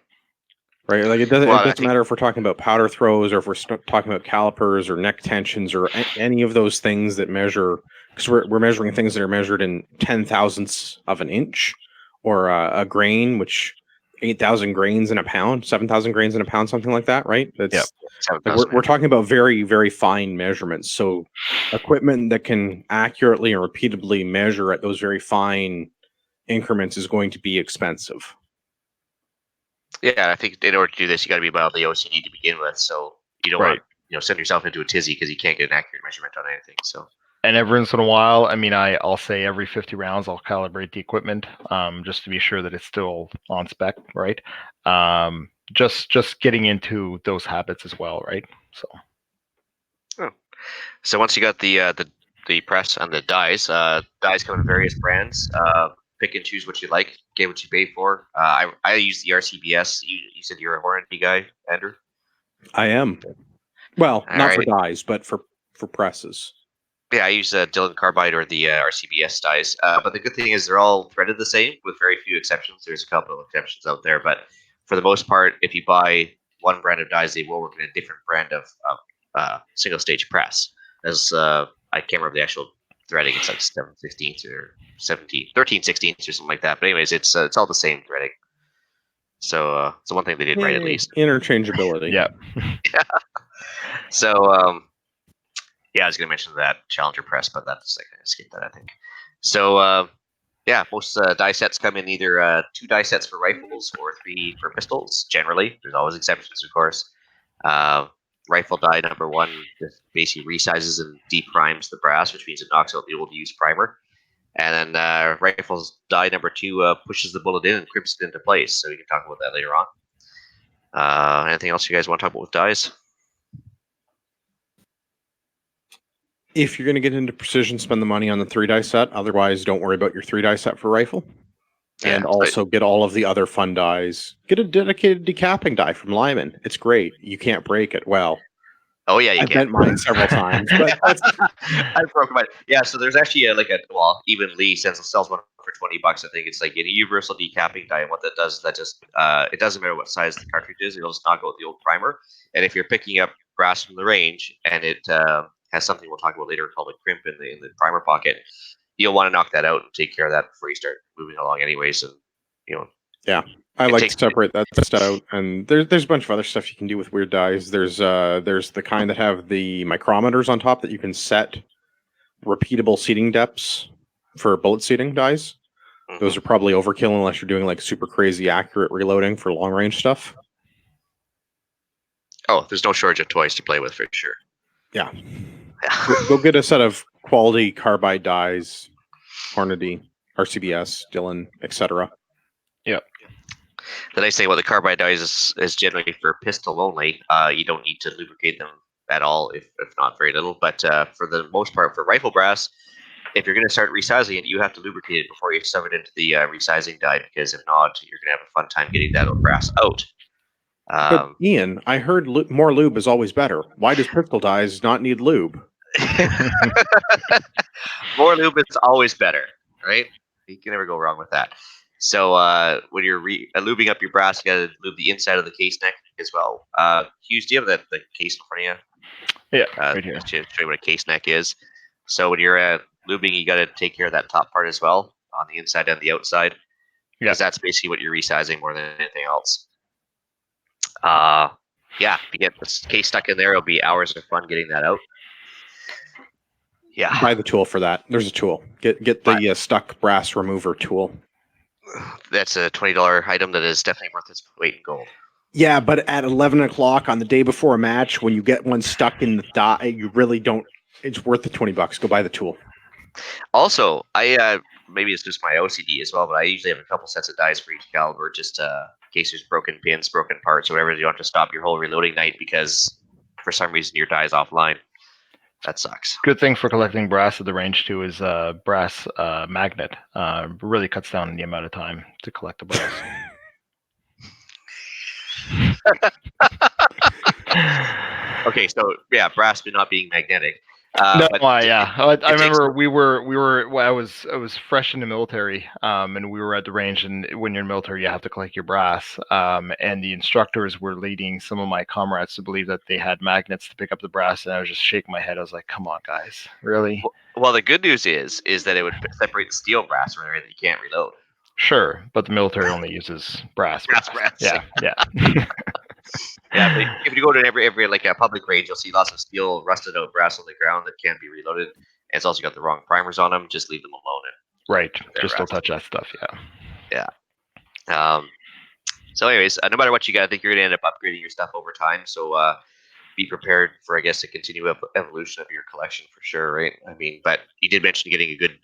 Right. Like it doesn't matter if we're talking about powder throws or if we're talking about calipers or neck tensions or any of those things that measure, because we're measuring things that are measured in 10,000ths of an inch, or a grain, which 8,000 grains in a pound, 7,000 grains in a pound, something like that, right? That's like we're talking about very, very fine measurements. So equipment that can accurately and repeatedly measure at those very fine increments is going to be expensive. Yeah, I think in order to do this, you got to be mildly OCD to begin with. So you don't want to send yourself into a tizzy because you can't get an accurate measurement on anything. So. And every once in a while, I mean, I'll say every 50 rounds, I'll calibrate the equipment just to be sure that it's still on spec, right? Just getting into those habits as well, right? So once you got the press and the dies come in various brands. Pick and choose what you like, get what you pay for. I use the RCBS. You said you're a warranty guy, Andrew? I am. Well, not for dies, but for presses. Yeah, I use Dillon Carbide or the RCBS dies. But the good thing is they're all threaded the same, with very few exceptions. There's a couple of exceptions out there, but for the most part, if you buy one brand of dies, they will work in a different brand of single stage press. As I can't remember the actual threading. It's like 7/16 or 13/16 or something like that. But anyways, it's all the same threading. So it's one thing they did right, at least. Interchangeability. Yeah. Yeah. So yeah, I was going to mention that Challenger press, but that's like I skipped that, I think. So yeah, most die sets come in either 2 die sets for rifles or 3 for pistols. Generally, there's always exceptions, of course. Rifle die number 1 just basically resizes and deprimes the brass, which means it knocks out the old used primer. And then rifles die number 2 pushes the bullet in and crimps it into place. So we can talk about that later on. Anything else you guys want to talk about with dies? If you're going to get into precision, spend the money on the 3 die set. Otherwise, don't worry about your 3 die set for rifle. And also get all of the other fun dies. Get a dedicated decapping die from Lyman. It's great. You can't break it. Well, oh yeah, I've bent mine several times, but I broke mine. Yeah, so there's actually even Lee sells one for $20. I think it's like a universal decapping die, and what that does is that just it doesn't matter what size the cartridge is, it'll just knock out the old primer. And if you're picking up brass from the range and it has something we'll talk about later called a crimp in the primer pocket, you'll want to knock that out and take care of that before you start moving along anyways. And yeah, I like to separate that stuff out. And there's a bunch of other stuff you can do with weird dies. There's the kind that have the micrometers on top that you can set repeatable seating depths for bullet seating dies. Mm-hmm. Those are probably overkill unless you're doing like super crazy accurate reloading for long range stuff. Oh, there's no shortage of toys to play with for sure. Yeah. Go get a set of quality carbide dies, Hornady, RCBS, Dillon, etc. Yep. The nice thing about the carbide dies is generally for pistol only. You don't need to lubricate them at all, if not very little. But for the most part, for rifle brass, if you're going to start resizing it, you have to lubricate it before you shove it into the resizing die, because if not, you're going to have a fun time getting that brass out. But Ian, I heard more lube is always better. Why does pistol dyes not need lube? More lube is always better, right? You can never go wrong with that. So when you're lubing up your brass, you got to lube the inside of the case neck as well. Hughes, do you have the case in front of you? Yeah, right here. To show you what a case neck is. So when you're lubing, you got to take care of that top part as well, on the inside and the outside, because that's basically what you're resizing more than anything else. Yeah, if you get this case stuck in there, it'll be hours of fun getting that out. Yeah, buy the tool for that. There's a tool. Get the stuck brass remover tool. That's a $20 item that is definitely worth its weight in gold. Yeah, but at 11 o'clock on the day before a match, when you get one stuck in the die, you really don't. It's worth the $20. Go buy the tool. Also, I maybe it's just my OCD as well, but I usually have a couple sets of dies for each caliber, just in case there's broken pins, broken parts, or whatever. You don't have to stop your whole reloading night because for some reason your die is offline. That sucks. Good thing for collecting brass at the range too is brass magnet. Really cuts down the amount of time to collect the brass. Okay, so yeah, brass not being magnetic. I remember takes- we were. Well, I was fresh in the military, and we were at the range. And when you're in the military, you have to collect your brass. And the instructors were leading some of my comrades to believe that they had magnets to pick up the brass, and I was just shaking my head. I was like, "Come on, guys, really?" Well, the good news is that it would separate the steel brass from everything you can't reload. Sure, but the military only uses brass. Brass. Yeah. Yeah, but if you go to every like a public range, you'll see lots of steel rusted out brass on the ground that can't be reloaded. And it's also got the wrong primers on them. Just leave them alone. Right. Just don't touch that stuff. Yeah. So, anyways, no matter what you got, I think you're gonna end up upgrading your stuff over time. So, be prepared for, I guess, a continued evolution of your collection for sure, right? I mean, but you did mention getting a good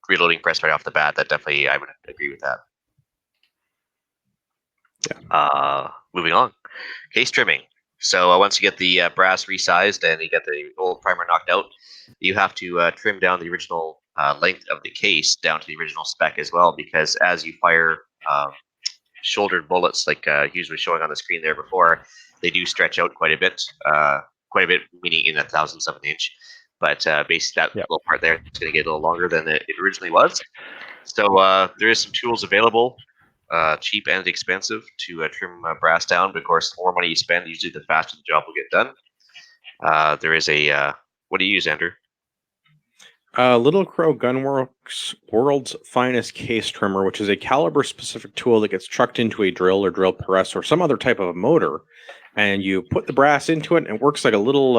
reloading press right off the bat. That definitely, I would agree with that. Yeah. Moving on. Case trimming. So once you get the brass resized and you get the old primer knocked out, you have to trim down the original length of the case down to the original spec as well, because as you fire shouldered bullets, like Hughes was showing on the screen there before, they do stretch out quite a bit. Meaning in a thousandth of an inch. But basically that little part there is going to get a little longer than it originally was. So there is some tools available. Cheap and expensive to trim brass down, but of course, the more money you spend, usually the faster the job will get done. There is a what do you use, Andrew? Little Crow Gunworks World's Finest Case Trimmer, which is a caliber-specific tool that gets trucked into a drill or drill press or some other type of a motor, and you put the brass into it, and it works like a little,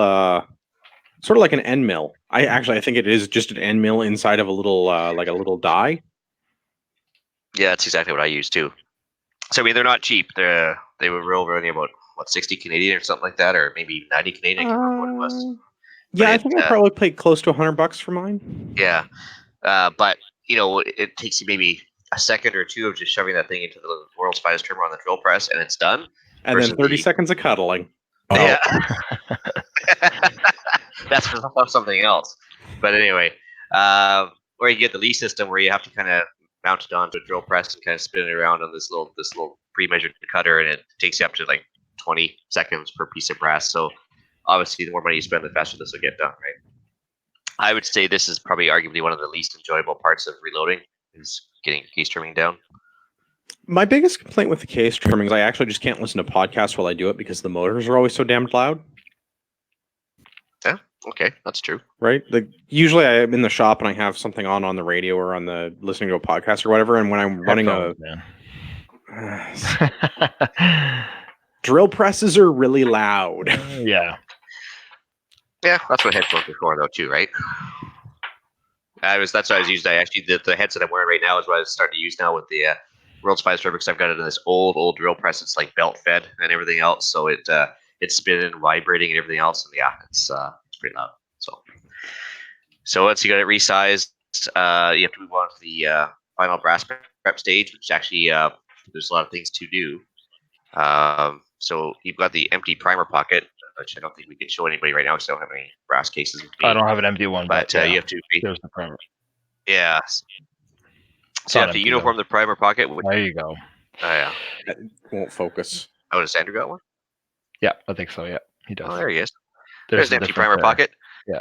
sort of like an end mill. I think it is just an end mill inside of a little, like a little die. Yeah, that's exactly what I use too. So I mean, they're not cheap. They were over only about 60 Canadian or something like that, or maybe 90 Canadian. I can't remember what it was. Yeah, I think I probably paid close to $100 for mine. Yeah, but it takes you maybe a second or two of just shoving that thing into the world's finest trimmer on the drill press, and it's done. And then 30 seconds of cuddling. Oh. Yeah, that's for something else. But anyway, or you get the Lee system where you have to kind of mount it onto a drill press and kind of spin it around on this little pre-measured cutter, and it takes you up to like 20 seconds per piece of brass. So obviously, the more money you spend, the faster this will get done, right? I would say this is probably arguably one of the least enjoyable parts of reloading, is getting case trimming down. My biggest complaint with the case trimming is I actually just can't listen to podcasts while I do it because the motors are always so damned loud. Yeah, okay, that's true. Right? Usually I'm in the shop and I have something on the radio or on the listening to a podcast or whatever, and when I'm running drill presses are really loud. Yeah, that's what headphones are for, though, too, right? That's what I was using. The headset I'm wearing right now is what I was starting to use now with the World's Finest Trimmer, because I've got it in this old drill press. It's like belt fed and everything else, so it's spinning, vibrating, and everything else. And yeah, it's pretty loud. So once you got it resized, you have to move on to the final brass prep stage, which actually there's a lot of things to do. So you've got the empty primer pocket, which I don't think we can show anybody right now because I don't have any brass cases. I don't have an empty one, but you have to. There's the primer. Yeah. So you have to uniform the primer pocket. There you go. Oh yeah. It won't focus. Oh, does Andrew got one? Yeah, I think so. Yeah, he does. Oh, there he is. There's There's an a empty difference primer there. pocket. Yeah.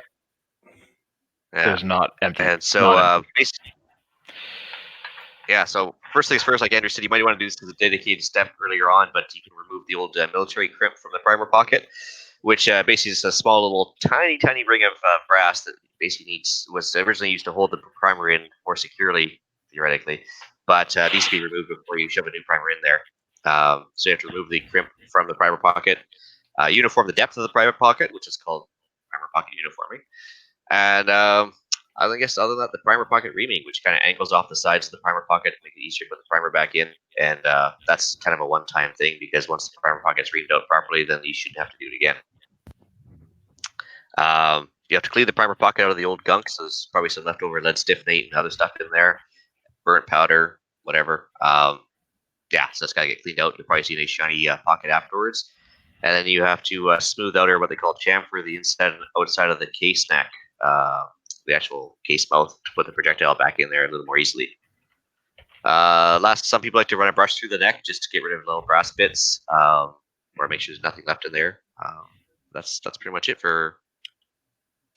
Yeah. There's not empty. And so, Not empty. yeah, so first things first, like Andrew said, you might want to do this as a dedicated step earlier on, but you can remove the old military crimp from the primer pocket, which basically is a small little tiny ring of brass that basically was originally used to hold the primer in more securely, theoretically, but needs to be removed before you shove a new primer in there. So you have to remove the crimp from the primer pocket, uniform the depth of the primer pocket, which is called primer pocket uniforming, and I guess other than that, the primer pocket reaming, which kind of angles off the sides of the primer pocket to make it easier to put the primer back in. And that's kind of a one-time thing because once the primer pocket's reamed out properly, then you shouldn't have to do it again. You have to clean the primer pocket out of the old gunk, so there's probably some leftover lead stiffenate and other stuff in there, burnt powder, whatever. Yeah, so that's got to get cleaned out. You'll probably see a nice shiny pocket afterwards. And then you have to smooth out, or what they call chamfer, the inside and outside of the case neck. The actual case mouth to put the projectile back in there a little more easily. Some people like to run a brush through the neck just to get rid of little brass bits, or make sure there's nothing left in there. That's pretty much it for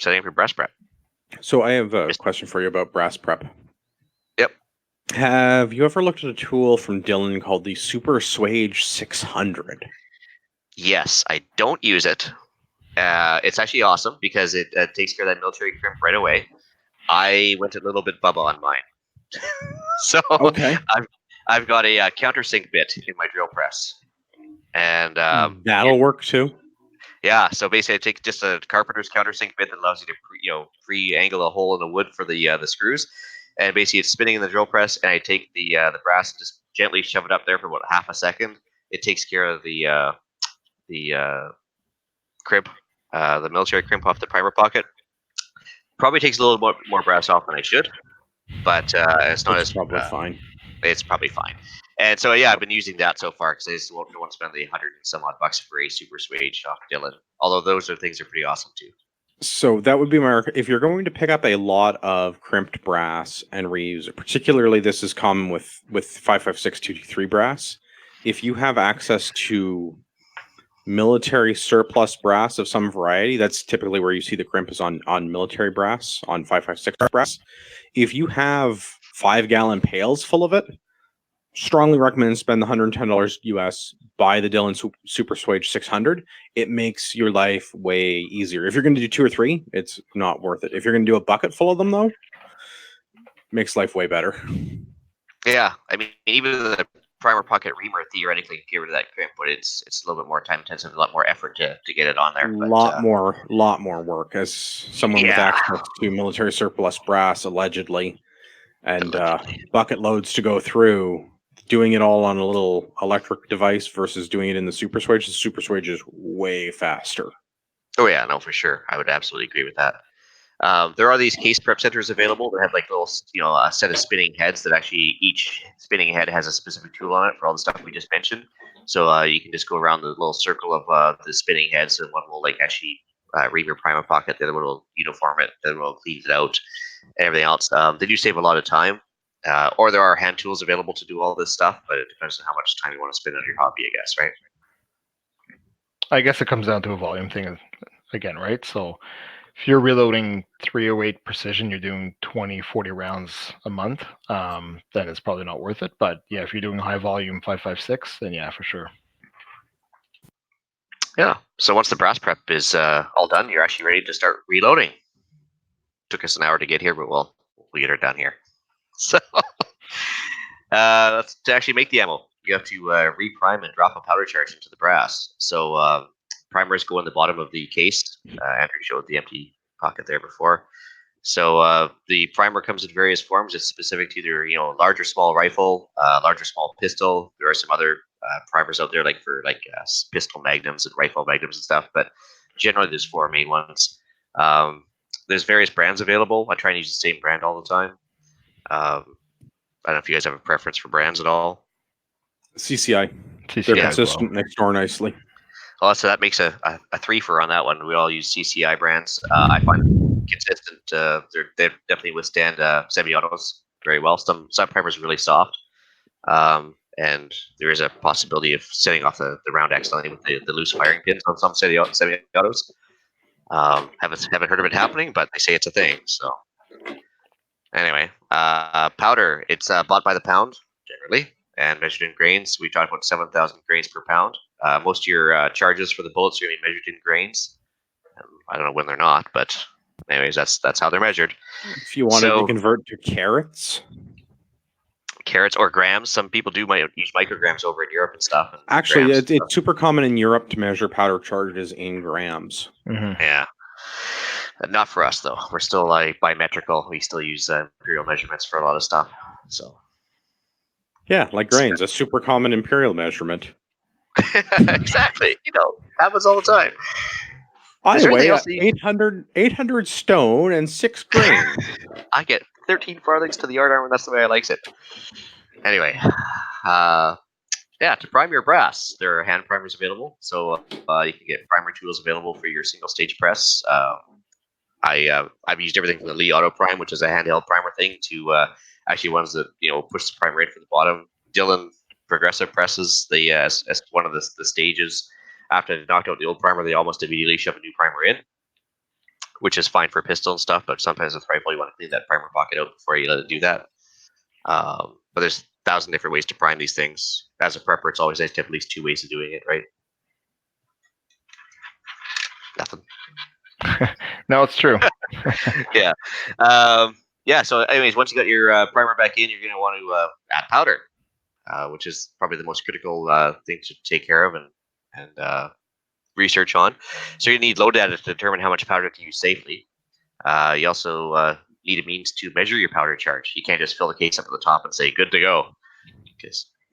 setting up your brass prep. So I have a question for you about brass prep. Yep. Have you ever looked at a tool from Dylan called the Super Swage 600? Yes, I don't use it. It's actually awesome because it takes care of that military crimp right away. I went a little bit Bubba on mine. So Okay. I've got a countersink bit in my drill press. And that'll work too. Yeah, so basically I take just a carpenter's countersink bit that allows you to pre-angle a hole in the wood for the screws. And basically it's spinning in the drill press, and I take the brass and just gently shove it up there for about half a second. It takes care of the crimp, the military crimp off the primer pocket. Probably takes a little more brass off than I should, but it's not as probably fine. It's probably fine. And so yeah, I've been using that so far because I just don't want to spend the $100 and some odd bucks for a Super Swage off Dylan. Although those things are pretty awesome too. So that would be my if you're going to pick up a lot of crimped brass and reuse it. Particularly, this is common with 556 223 brass. If you have access to military surplus brass of some variety, that's typically where you see the crimp is on military brass, on 556 brass. If you have 5-gallon pails full of it, strongly recommend spend the $110 US, buy the Dylan Super Swage 600. It makes your life way easier. If you're going to do 2 or 3, it's not worth it. If you're going to do a bucket full of them, though, makes life way better. Yeah, I mean, even the primer pocket reamer theoretically can get rid of that crimp, but it's a little bit more time intensive, a lot more effort to get it on there. A lot more work. As someone with access to military surplus brass, allegedly, and bucket loads to go through, doing it all on a little electric device versus doing it in the Super Swage. The Super Swage is way faster. Oh yeah, no, for sure. I would absolutely agree with that. There are these case prep centers available that have like little, a set of spinning heads that actually each spinning head has a specific tool on it for all the stuff we just mentioned. So you can just go around the little circle of the spinning heads, and one will like actually ream your primer pocket, the other one will uniform it, the other one will clean it out, and everything else. They do save a lot of time. Or there are hand tools available to do all this stuff, but it depends on how much time you want to spend on your hobby, I guess, right? I guess it comes down to a volume thing again, right? So if you're reloading 308 precision, you're doing 20, 40 rounds a month, then it's probably not worth it. But yeah, if you're doing high volume 556, then yeah, for sure. Yeah. So once the brass prep is all done, you're actually ready to start reloading. Took us an hour to get here, but we'll get her done here. So to actually make the ammo, you have to reprime and drop a powder charge into the brass. So primers go in the bottom of the case. Andrew showed the empty pocket there before. So the primer comes in various forms. It's specific to either large or small rifle, large or small pistol. There are some other primers out there like for pistol magnums and rifle magnums and stuff. But generally, there's 4 main ones. There's various brands available. I try and use the same brand all the time. I don't know if you guys have a preference for brands at all. CCI. CCI They're consistent next door nicely. Well, so that makes a 3-fer on that one. We all use CCI brands. I find them consistent. They definitely withstand semi-autos very well. Some primers are really soft, and and there is a possibility of setting off the round accidentally with the loose firing pins on some semi-autos. Haven't heard of it happening, but they say it's a thing. So anyway, powder, it's bought by the pound generally and measured in grains. We talked about 7,000 grains per pound. Most of your charges for the bullets are going to be measured in grains. I don't know when they're not, but anyways, that's how they're measured. If you wanted to convert to carats or grams, some people do use micrograms over in Europe and stuff. And actually, it's super common in Europe to measure powder charges in grams. Mm-hmm. Yeah. Not for us though. We're still like bimetrical. We still use imperial measurements for a lot of stuff. So yeah, like grains, a super common imperial measurement. Exactly. Happens all the time. I weigh 800 stone and 6 grains. I get 13 farthings to the yard arm, and that's the way I likes it. Anyway, to prime your brass, there are hand primers available. So you can get primer tools available for your single stage press. I've used everything from the Lee Auto Prime, which is a handheld primer thing, to actually ones that push the primer right from the bottom. Dylan Progressive presses as one of the stages. After they knocked out the old primer, they almost immediately shove a new primer in, which is fine for pistol and stuff. But sometimes with rifle, you want to clean that primer pocket out before you let it do that. But there's 1,000 different ways to prime these things. As a prepper, it's always nice to have at least 2 ways of doing it, right? Nothing. No, it's true. Yeah. So anyways, once you got your primer back in, you're going to want to add powder, which is probably the most critical thing to take care of and research on. So you need load data to determine how much powder to use safely. You also need a means to measure your powder charge. You can't just fill the case up at the top and say good to go.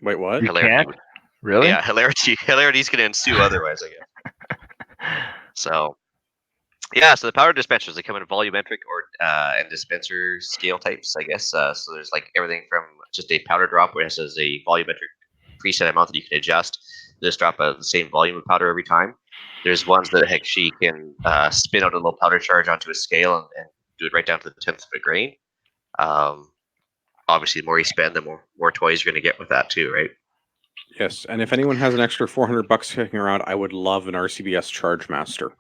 Wait, what? You can't? Really? Yeah, hilarity's going to ensue otherwise, I guess. So the powder dispensers, they come in volumetric or and dispenser scale types, I guess. So there's like everything from just a powder drop, where it has a volumetric preset amount that you can adjust. Just drop the same volume of powder every time. There's ones that she can spin out a little powder charge onto a scale and do it right down to the 10th of a grain. Obviously, the more you spend, the more toys you're going to get with that too, right? Yes, and if anyone has an extra $400 kicking around, I would love an RCBS Charge Master.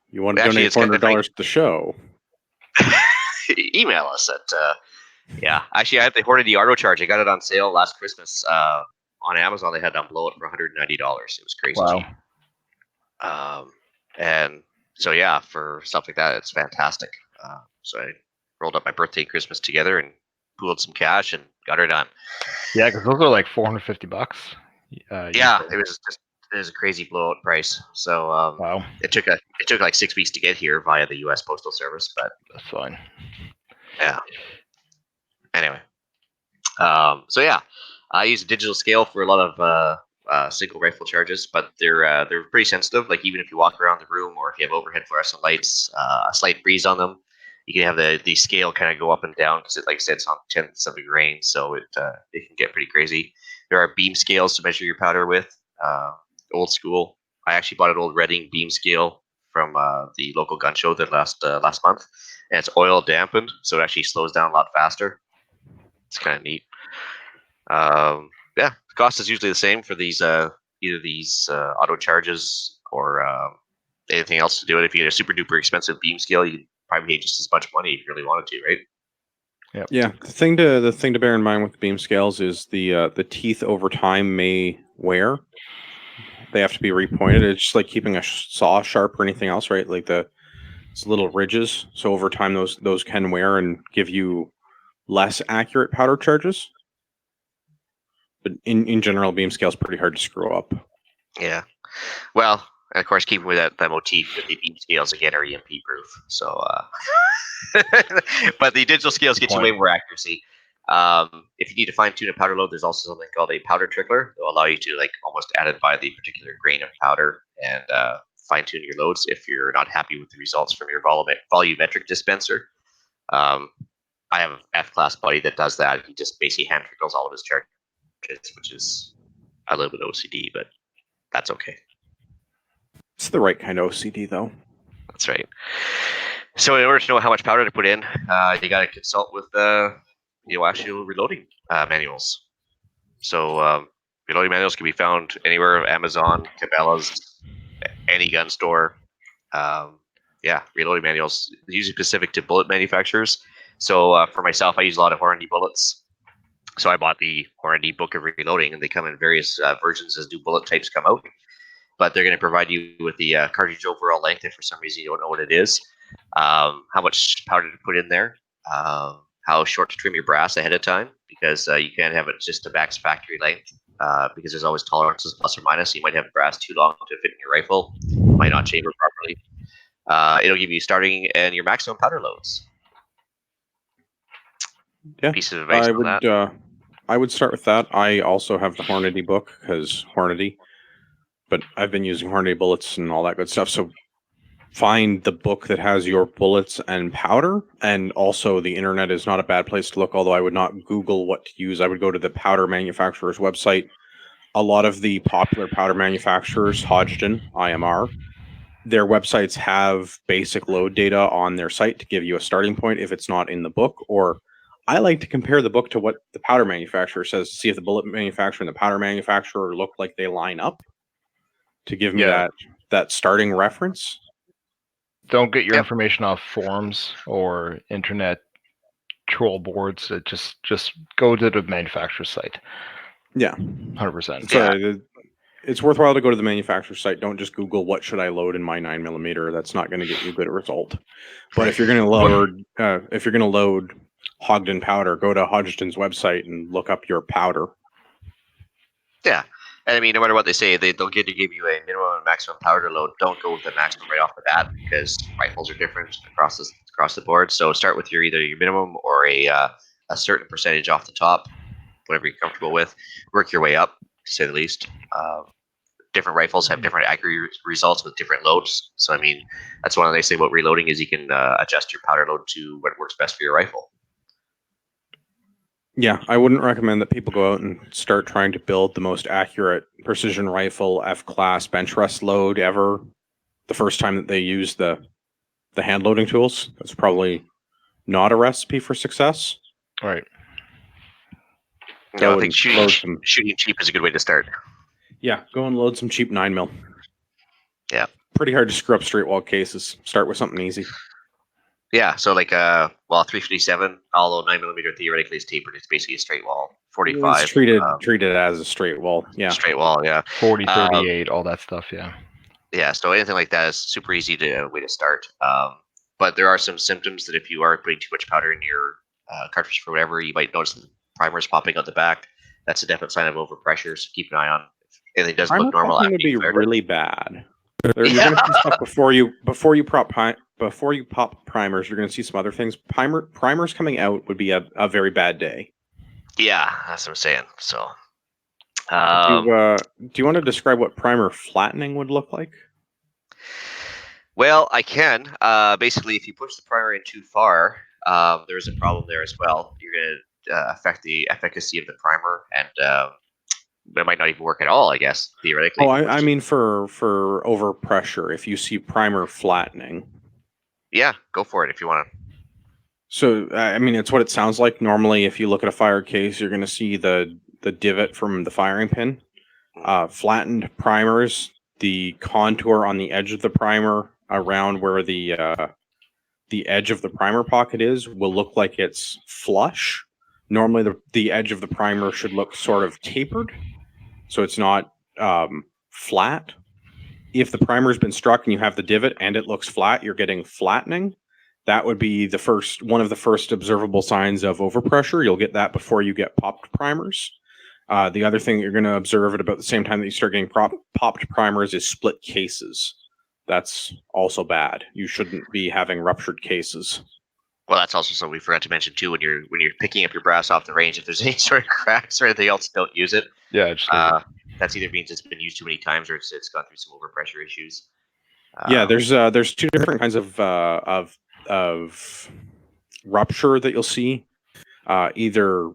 You want to donate $400 to the show? Email us at Actually, I have the Hornady Auto Charge. I got it on sale last Christmas on Amazon. They had it on blowout for $190. It was crazy cheap. And so for stuff like that, it's fantastic. So I rolled up my birthday and Christmas together and pooled some cash and got her done. Yeah, because those are like $450. It was a crazy blowout price. So wow, it took like 6 weeks to get here via the U.S. Postal Service, but that's fine. Yeah. Anyway, I use a digital scale for a lot of single rifle charges, but they're pretty sensitive. Like even if you walk around the room or if you have overhead fluorescent lights, a slight breeze on them, you can have the scale kind of go up and down because like I said, it's on 10ths of a grain, so it can get pretty crazy. There are beam scales to measure your powder with. Old school. I actually bought an old Reading beam scale from the local gun show that last month, and it's oil dampened, so it actually slows down a lot faster. It's kind of neat. The cost is usually the same for these either these auto charges or anything else to do it. If you get a super duper expensive beam scale, you probably pay just as much money if you really wanted to, right? Yep. Yeah. The thing to bear in mind with beam scales is the teeth over time may wear. They have to be repointed. It's just like keeping a saw sharp or anything else, right? Like it's little ridges. So over time, those can wear and give you less accurate powder charges. But in general, beam scale is pretty hard to screw up. Yeah. Well, and of course, keeping with that motif, that the beam scales again are EMP proof. So, but the digital scales get you way more accuracy. If you need to fine tune a powder load, there's also something called a powder trickler that will allow you to almost add it by the particular grain of powder and fine tune your loads if you're not happy with the results from your volumetric dispenser. I have an F-class buddy that does that. He just basically hand trickles all of his charges, which is a little bit OCD, but that's okay. It's the right kind of OCD, though. That's right. So in order to know how much powder to put in, you got to consult with actual reloading manuals. So reloading manuals can be found anywhere: Amazon, Cabela's, any gun store. Reloading manuals usually specific to bullet manufacturers. So for myself, I use a lot of Hornady bullets. So I bought the Hornady Book of Reloading, and they come in various versions as new bullet types come out. But they're going to provide you with the cartridge overall length if for some reason you don't know what it is, how much powder to put in there, how short to trim your brass ahead of time, because you can't have it just a max factory length, because there's always tolerances plus or minus. You might have brass too long to fit in your rifle, might not chamber properly. It'll give you starting and your maximum powder loads. Yeah, Piece of advice on that. I would start with that. I also have the Hornady book because Hornady, but I've been using Hornady bullets and all that good stuff. So find the book that has your bullets and powder, and also the internet is not a bad place to look. Although I would not Google what to use, I would go to the powder manufacturer's website. A lot of the popular powder manufacturers, Hodgdon, IMR, their websites have basic load data on their site to give you a starting point if it's not in the book. Or I like to compare the book to what the powder manufacturer says to see if the bullet manufacturer and the powder manufacturer look like they line up, to give me that starting reference. Don't get your information off forums or internet troll boards. Just go to the manufacturer's site. Yeah, 100%. It's worthwhile to go to the manufacturer's site. Don't just Google what should I load in my 9mm. That's not going to get you a good result. But if you're going to load Hodgdon powder, go to Hodgdon's website and look up your powder. Yeah. And I mean, no matter what they say, they'll give you a minimum and maximum powder load. Don't go with the maximum right off the bat, because rifles are different across the board. So start with either your minimum or a certain percentage off the top, whatever you're comfortable with. Work your way up, to say the least. Different rifles have different accuracy results with different loads. So I mean, that's one of the nice things about reloading is you can adjust your powder load to what works best for your rifle. Yeah, I wouldn't recommend that people go out and start trying to build the most accurate precision rifle F-class bench rest load ever the first time that they use the hand loading tools. That's probably not a recipe for success. Right. No, I think shooting cheap is a good way to start. Yeah, go and load some cheap 9mm. Yeah. Pretty hard to screw up straight wall cases. Start with something easy. Yeah, so like 357, although 9mm theoretically is tapered, it's basically a straight wall. 45. It's treated as a straight wall. Yeah. Straight wall, yeah. 40, 38, all that stuff, yeah. Yeah, so anything like that is super easy way to start. But there are some symptoms that if you are putting too much powder in your cartridge for whatever, you might notice the primers popping out the back. That's a definite sign of overpressure, so keep an eye on. If anything doesn't look normal, it would be really bad. You're going to see stuff before you pop primers. You're going to see some other things. Primers coming out would be a very bad day. Yeah, that's what I'm saying. So, do you want to describe what primer flattening would look like? Well, I can. Basically, if you push the primer in too far, there's a problem there as well. You're going to affect the efficacy of the primer, and it might not even work at all, I guess, theoretically. Oh, I mean for overpressure, if you see primer flattening. Yeah, go for it if you want to. So, I mean, it's what it sounds like. Normally, if you look at a fire case, you're going to see the divot from the firing pin. Flattened primers, the contour on the edge of the primer around where the edge of the primer pocket is will look like it's flush. Normally, the edge of the primer should look sort of tapered, so it's not flat. If the primer's been struck and you have the divot and it looks flat, you're getting flattening. That would be one of the first observable signs of overpressure. You'll get that before you get popped primers. The other thing you're going to observe at about the same time that you start getting popped primers is split cases. That's also bad. You shouldn't be having ruptured cases. Well, that's also something we forgot to mention too. When you're picking up your brass off the range, if there's any sort of cracks or anything else, don't use it. Yeah, that's either means it's been used too many times or it's gone through some overpressure issues. Yeah, there's two different kinds of rupture that you'll see. Either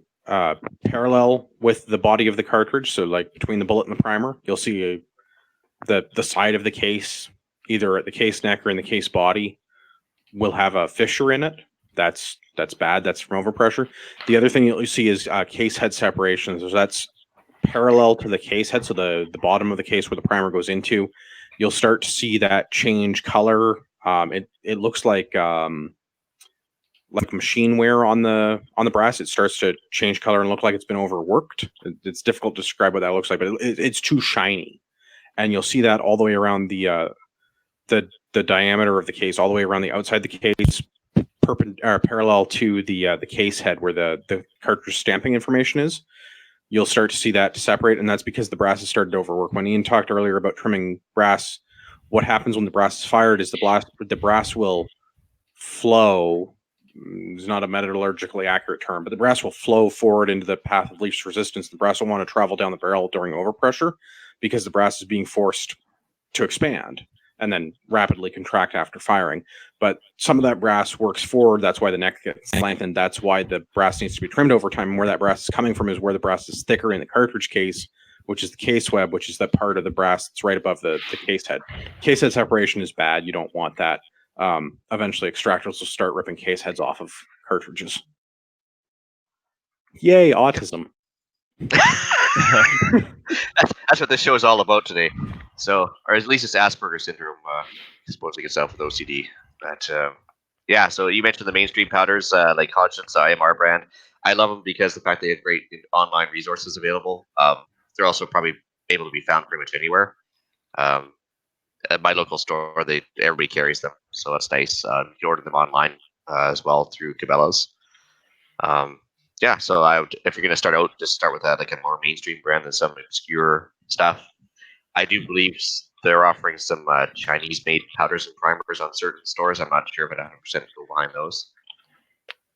parallel with the body of the cartridge, so like between the bullet and the primer, you'll see the side of the case, either at the case neck or in the case body, will have a fissure in it. That's That's bad. That's from overpressure. The other thing you'll see is case head separations. So that's parallel to the case head. So the bottom of the case where the primer goes into, you'll start to see that change color. It looks like machine wear on the brass. It starts to change color and look like it's been overworked. It's difficult to describe what that looks like, but it's too shiny, and you'll see that all the way around the diameter of the case, all the way around the outside the case, parallel to the case head where the cartridge stamping information is. You'll start to see that separate, and that's because the brass has started to overwork. When Ian talked earlier about trimming brass, what happens when the brass is fired is the brass will flow. It's not a metallurgically accurate term, but the brass will flow forward into the path of least resistance. The brass will want to travel down the barrel during overpressure because the brass is being forced to expand and then rapidly contract after firing. But some of that brass works forward. That's why the neck gets lengthened. That's why the brass needs to be trimmed over time. And where that brass is coming from is where the brass is thicker in the cartridge case, which is the case web, which is that part of the brass that's right above the case head. Case head separation is bad. You don't want that. Eventually, extractors will start ripping case heads off of cartridges. Yay, autism. That's what this show is all about today. So, or at least it's Asperger's syndrome disposing itself with OCD. But yeah, so you mentioned the mainstream powders like Hodgdon's IMR brand. I love them because the fact they have great online resources available. They're also probably able to be found pretty much anywhere. At my local store, everybody carries them, so that's nice. You can order them online as well through Cabela's. Yeah, so if you're going to start out, just start with like a more mainstream brand than some obscure stuff. I do believe they're offering some Chinese-made powders and primers on certain stores. I'm not sure if I 100% go behind those.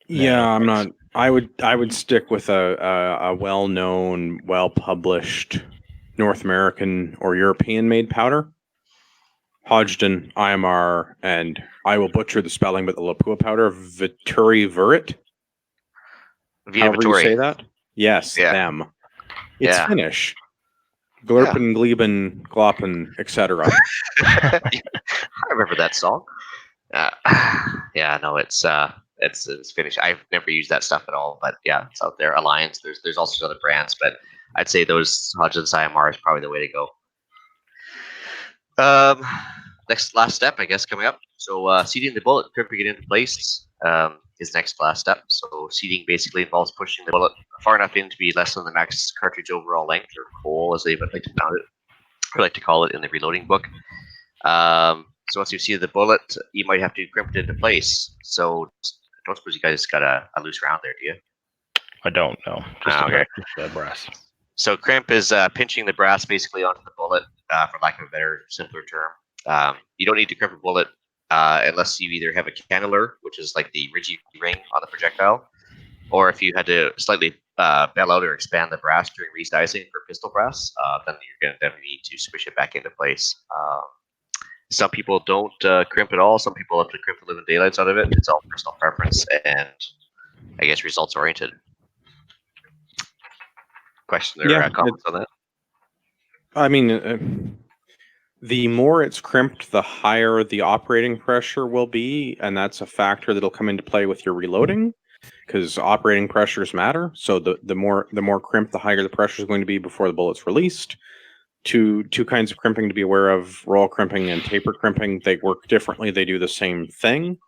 Yeah, I'm not. I would stick with a well-known, well-published North American or European-made powder. Hodgdon, IMR, and I will butcher the spelling, but the Lapua powder, Vituri Vurit. However you say that. Yes, them. It's Finnish. Glurpen, Gleben, Gloppen, etc. I remember that song. Yeah, no, it's Finnish. I've never used that stuff at all, but yeah, it's out there. Alliance. There's also other brands, but I'd say those Hodgdon's IMR is probably the way to go. Last step, I guess, coming up. So seating the bullet, crimping it into place is next last step. So seating basically involves pushing the bullet far enough in to be less than the max cartridge overall length, or hole, as they would like to found it, or like to call it in the reloading book. So once you see the bullet, you might have to crimp it into place. So I don't suppose you guys got a loose round there, do you? I don't know. Just the brass. So crimp is pinching the brass basically onto the bullet, for lack of a better, simpler term. You don't need to crimp a bullet unless you either have a cannular, which is like the ridgy ring on the projectile, or if you had to slightly bell out or expand the brass during resizing for pistol brass, then you're going to definitely need to squish it back into place. Some people don't crimp at all. Some people have to crimp the living daylights out of it. It's all personal preference and I guess results oriented. Question or comments on that? I mean, the more it's crimped, the higher the operating pressure will be, and that's a factor that'll come into play with your reloading, because operating pressures matter. So the more crimped, the higher the pressure is going to be before the bullet's released. Two kinds of crimping to be aware of: roll crimping and taper crimping. They work differently. They do the same thing.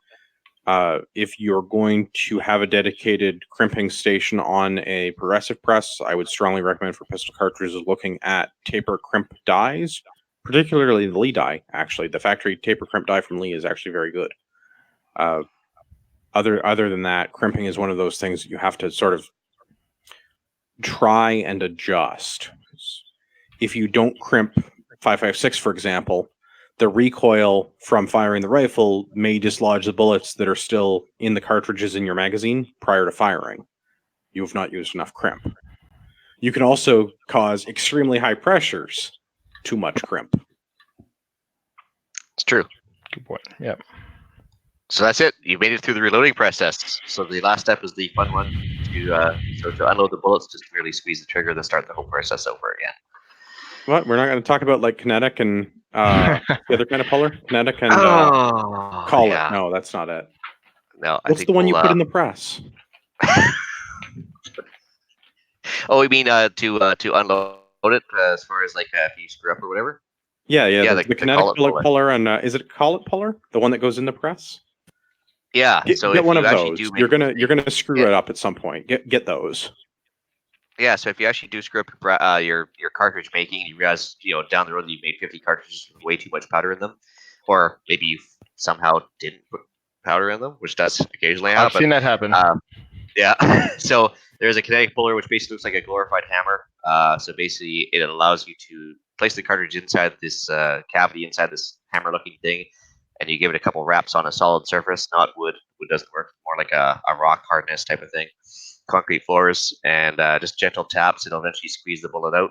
If you're going to have a dedicated crimping station on a progressive press, I would strongly recommend for pistol cartridges looking at taper crimp dies, particularly the Lee die. Actually, the factory taper crimp die from Lee is actually very good. Other than that, crimping is one of those things that you have to sort of try and adjust. If you don't crimp 5.56, for example, the recoil from firing the rifle may dislodge the bullets that are still in the cartridges in your magazine prior to firing. You have not used enough crimp. You can also cause extremely high pressures, too much crimp. It's true. Good point. Yep. So that's it. You made it through the reloading process. So the last step is the fun one. To unload the bullets, just merely squeeze the trigger, then start the whole process over again. What? We're not going to talk about like kinetic and the other kind of puller? Kinetic and collet. No, that's not it. No, I What's think the one we'll. you put in the press? Oh, you mean to unload it as far as like if you screw up or whatever? Yeah, Yeah, the the kinetic collet bullet puller. puller, and is it a collet puller? The one that goes in the press? Yeah. Get, So get if one you of actually those. do make You're a gonna mistake, screw yeah, it up at some point. Get those. yeah. So if you actually do screw up your cartridge making, you realize down the road that you've made 50 cartridges with way too much powder in them, or maybe you somehow didn't put powder in them, which does occasionally I've happen. seen that happen. Yeah. So there's a kinetic puller, which basically looks like a glorified hammer. So basically, it allows you to place the cartridge inside this cavity inside this hammer-looking thing, and you give it a couple wraps on a solid surface, not wood. Wood doesn't work. More like a rock hardness type of thing. Concrete floors, and just gentle taps. It'll eventually squeeze the bullet out,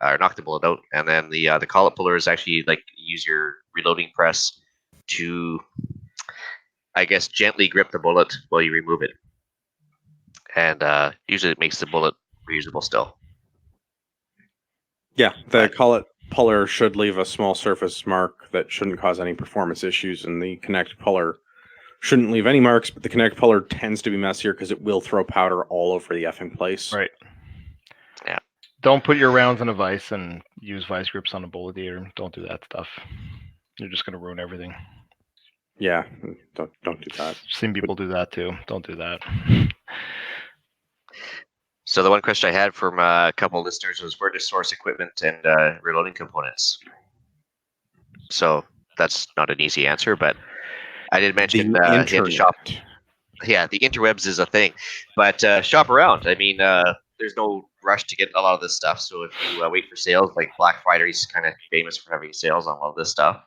or knock the bullet out. And then the collet puller is actually like use your reloading press to, I guess, gently grip the bullet while you remove it. And usually it makes the bullet reusable still. Yeah, the But- collet puller should leave a small surface mark that shouldn't cause any performance issues, and the kinetic puller shouldn't leave any marks, but the kinetic puller tends to be messier because it will throw powder all over the effing place. Right. Yeah. Don't put your rounds in a vise and use vise grips on a bullet eater. Don't do that stuff. You're just gonna ruin everything. Yeah, don't do that. Seen people do that too. Don't do that. So the one question I had from a couple of listeners was where to source equipment and reloading components. So that's not an easy answer, but I did mention The he had to shop. internet. Yeah, the interwebs is a thing, but shop around. I mean, there's no rush to get a lot of this stuff. So if you wait for sales, like Black Friday is kind of famous for having sales on a lot of this stuff.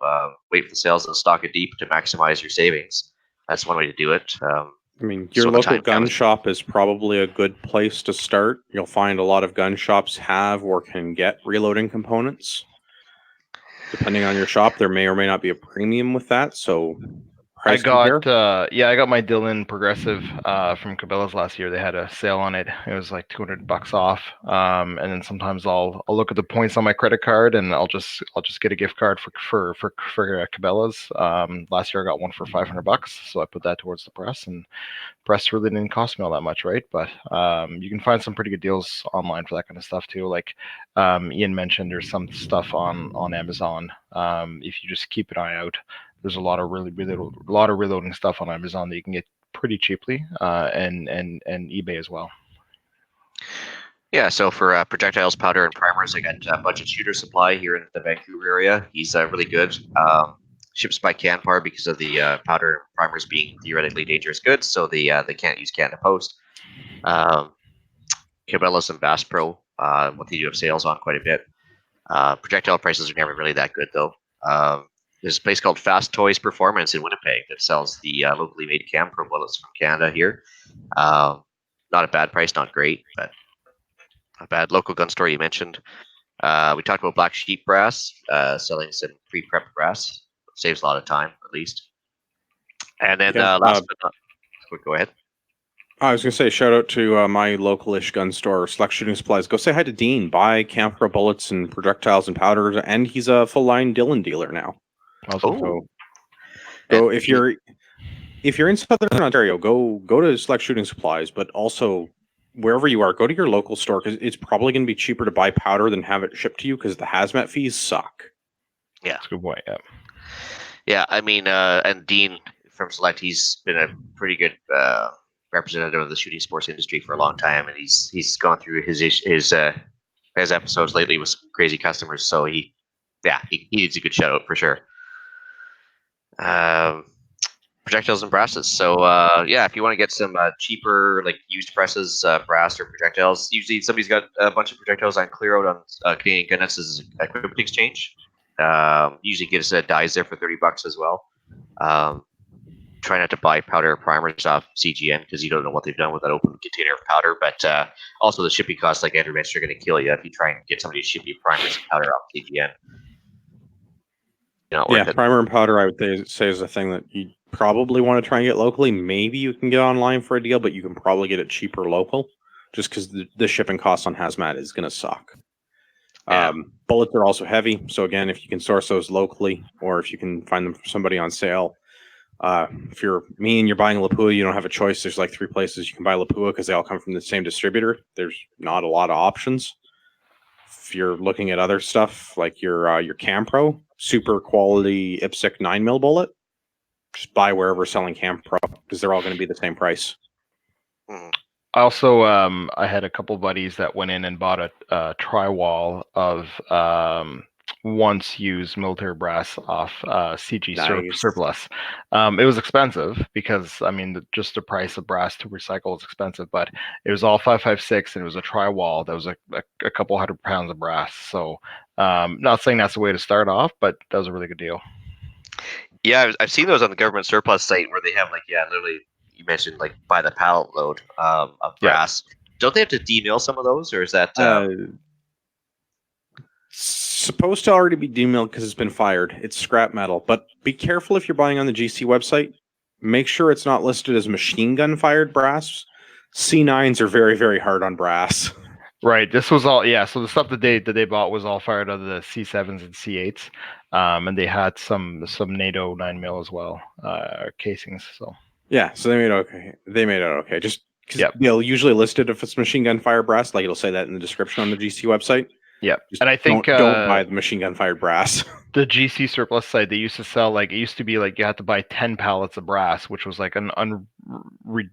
Wait for the sales and stock it deep to maximize your savings. That's one way to do it. I mean, So your the local time gun comes. shop is probably a good place to start. You'll find a lot of gun shops have or can get reloading components. Depending on your shop, there may or may not be a premium with that. So I price compare. got my Dylan Progressive from Cabela's last year. They had a sale on it. It was like $200 off. And then sometimes I'll look at the points on my credit card and I'll just get a gift card for Cabela's. Last year I got one for $500, so I put that towards the press, and press really didn't cost me all that much, right? But you can find some pretty good deals online for that kind of stuff too. Like Ian mentioned, there's some stuff on Amazon. If you just keep an eye out, there's a lot of reloading stuff on Amazon that you can get pretty cheaply, and eBay as well. Yeah, so for projectiles, powder, and primers, I got Budget Shooter Supply here in the Vancouver area. He's really good. Ships by Canpar because of the powder and primers being theoretically dangerous goods, so they can't use Canada Post. Cabela's and Bass Pro, what they do have sales on quite a bit. Projectile prices are never really that good though. There's a place called Fast Toys Performance in Winnipeg that sells the locally made Campro bullets from Canada here. Not a bad price, not great, but not bad. Local gun store you mentioned. We talked about Black Sheep Brass, selling some pre-prepped brass. Saves a lot of time, at least. And then Yeah, last but not, go ahead. I was going to say, shout out to my local-ish gun store, Select Shooting Supplies. Go say hi to Dean. Buy Campro bullets and projectiles and powders, and he's a full-line Dillon dealer now. Also, So, go if you're in Southern Ontario, go to Select Shooting Supplies, but also wherever you are, go to your local store because it's probably going to be cheaper to buy powder than have it shipped to you because the hazmat fees suck. Yeah, that's a good point. Yeah. Yeah, I mean, and Dean from Select, he's been a pretty good representative of the shooting sports industry for a long time, and he's gone through his episodes lately with some crazy customers. So he needs a good shout out for sure. Projectiles and brasses. So if you want to get some cheaper like used presses, brass or projectiles, usually somebody's got a bunch of projectiles on clear out on Canadian Gun Nuts' equipment exchange. Usually get us dies there for $30 as well. Try not to buy powder or primers off CGN because you don't know what they've done with that open container of powder. But also the shipping costs, like Andrew mentioned, are going to kill you if you try and get somebody to ship you primers and powder off CGN. Not worth it. Primer and powder, I would say, is a thing that you probably want to try and get locally. Maybe you can get online for a deal, but you can probably get it cheaper local, just because the shipping costs on hazmat is going to suck. Yeah. Bullets are also heavy, so again, if you can source those locally, or if you can find them from somebody on sale, If you're me and you're buying Lapua, you don't have a choice. There's like 3 places you can buy Lapua because they all come from the same distributor. There's not a lot of options. If you're looking at other stuff like your Campro, super quality IPSC 9mm bullet, just buy wherever selling Campro because they're all going to be the same price. Mhm. Also, I had a couple buddies that went in and bought a tri-wall of once used military brass off CG Nice. surplus. It was expensive because I mean just the price of brass to recycle is expensive, but it was all 5.56 and it was a tri-wall that was a couple 100 pounds of brass. So not saying that's the way to start off, but that was a really good deal. Yeah, I've seen those on the government surplus site where they have like literally you mentioned like by the pallet load of Yeah. brass. Don't they have to demill some of those, or is that? Supposed to already be demilled because it's been fired. It's scrap metal, but be careful if you're buying on the GC website. Make sure it's not listed as machine gun fired brass. C9s are very, very hard on brass. Right. This was all so the stuff that they bought was all fired out of the C7s and C8s, and they had some NATO 9mm as well casings. So Yeah, so they made it okay. They made it okay. Just because Yep. they'll usually list it if it's machine gun fire brass, like it'll say that in the description on the GC website. yeah, Just and I think don't buy the machine gun fired brass. the GC surplus site they used to sell like it used to be like you had to buy 10 pallets of brass, which was like an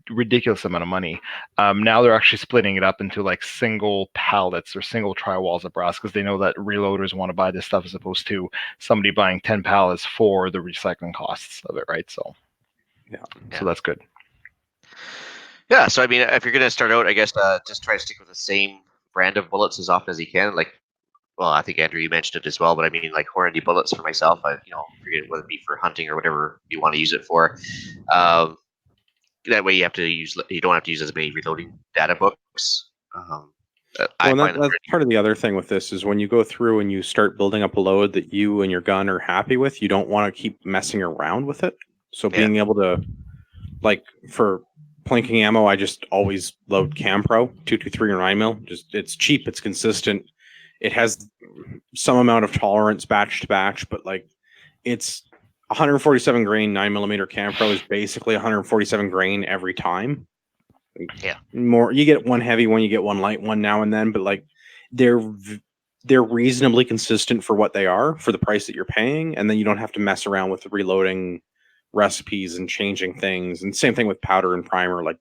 ridiculous amount of money. Now they're actually splitting it up into like single pallets or single tri-walls of brass because they know that reloaders want to buy this stuff as opposed to somebody buying 10 pallets for the recycling costs of it, right? So so that's good. Yeah, so I mean, if you're gonna start out, I guess just try to stick with the same brand of bullets as often as you can. Like, well, I think Andrew, you mentioned it as well, but I mean, like Hornady bullets for myself. Forget whether it be for hunting or whatever you want to use it for. That way, you don't have to use as many reloading data books. I Well, find that's part of the other thing with this is when you go through and you start building up a load that you and your gun are happy with, you don't want to keep messing around with it. So being able to, like for plinking ammo, I just always load Campro 223 or 9mm. Just it's cheap, it's consistent. It has some amount of tolerance batch to batch, but like it's 147 grain 9mm Campro is basically 147 grain every time. Yeah. More you get one heavy one, you get one light one now and then, but like they're reasonably consistent for what they are for the price that you're paying, and then you don't have to mess around with reloading recipes and changing things. And same thing with powder and primer. Like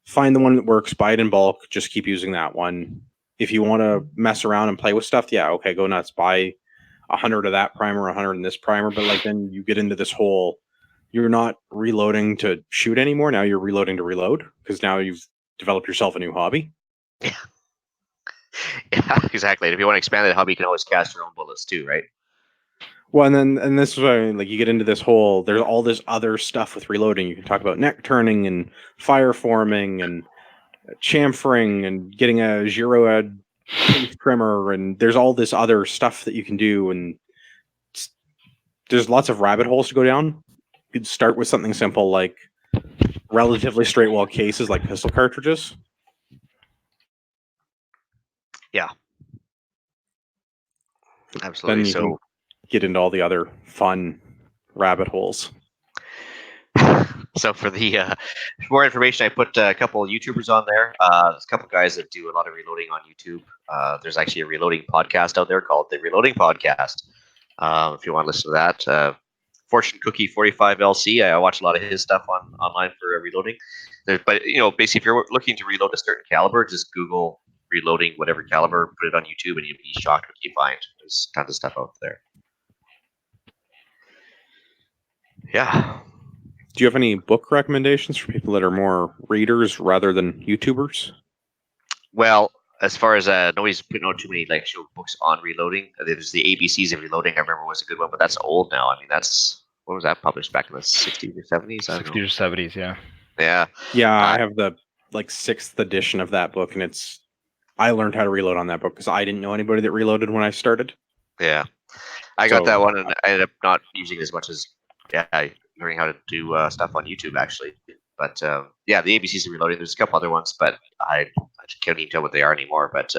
find the one that works, buy it in bulk, just keep using that one. If you want to mess around and play with stuff, yeah, okay, go nuts. Buy 100 of that primer, 100 in this primer, but like then you get into this whole you're not reloading to shoot anymore. Now you're reloading to reload because now you've developed yourself a new hobby. Yeah, exactly. And if you want to expand that hobby, you can always cast your own bullets too, right? Well, and this is what I mean, like you get into this whole there's all this other stuff with reloading. You can talk about neck turning and fire forming and chamfering and getting a zero ed case trimmer, and there's all this other stuff that you can do, and there's lots of rabbit holes to go down. You could start with something simple like relatively straight wall cases like pistol cartridges. Yeah, absolutely. Then you can get into all the other fun rabbit holes. So for the more information, I put a couple of YouTubers on there. There's a couple of guys that do a lot of reloading on YouTube. There's actually a reloading podcast out there called the Reloading Podcast. If you want to listen to that, Fortune Cookie 45 LC. I watch a lot of his stuff online for reloading. But basically, if you're looking to reload a certain caliber, just Google reloading whatever caliber, put it on YouTube, and you'll be shocked what you find. There's tons of stuff out there. Yeah. Do you have any book recommendations for people that are more readers rather than YouTubers? Well, as far as nobody's putting out too many show books on reloading. There's the ABCs of reloading. I remember was a good one, but that's old now. I mean, when was that published back in the 60s or 70s? 60s or 70s, yeah. Yeah. I have the 6th edition of that book, and I learned how to reload on that book because I didn't know anybody that reloaded when I started. Yeah, I got that one, and I ended up not using it as much as learning how to do stuff on YouTube actually. But the ABCs of reloading. There's a couple other ones, but I can't even tell what they are anymore. But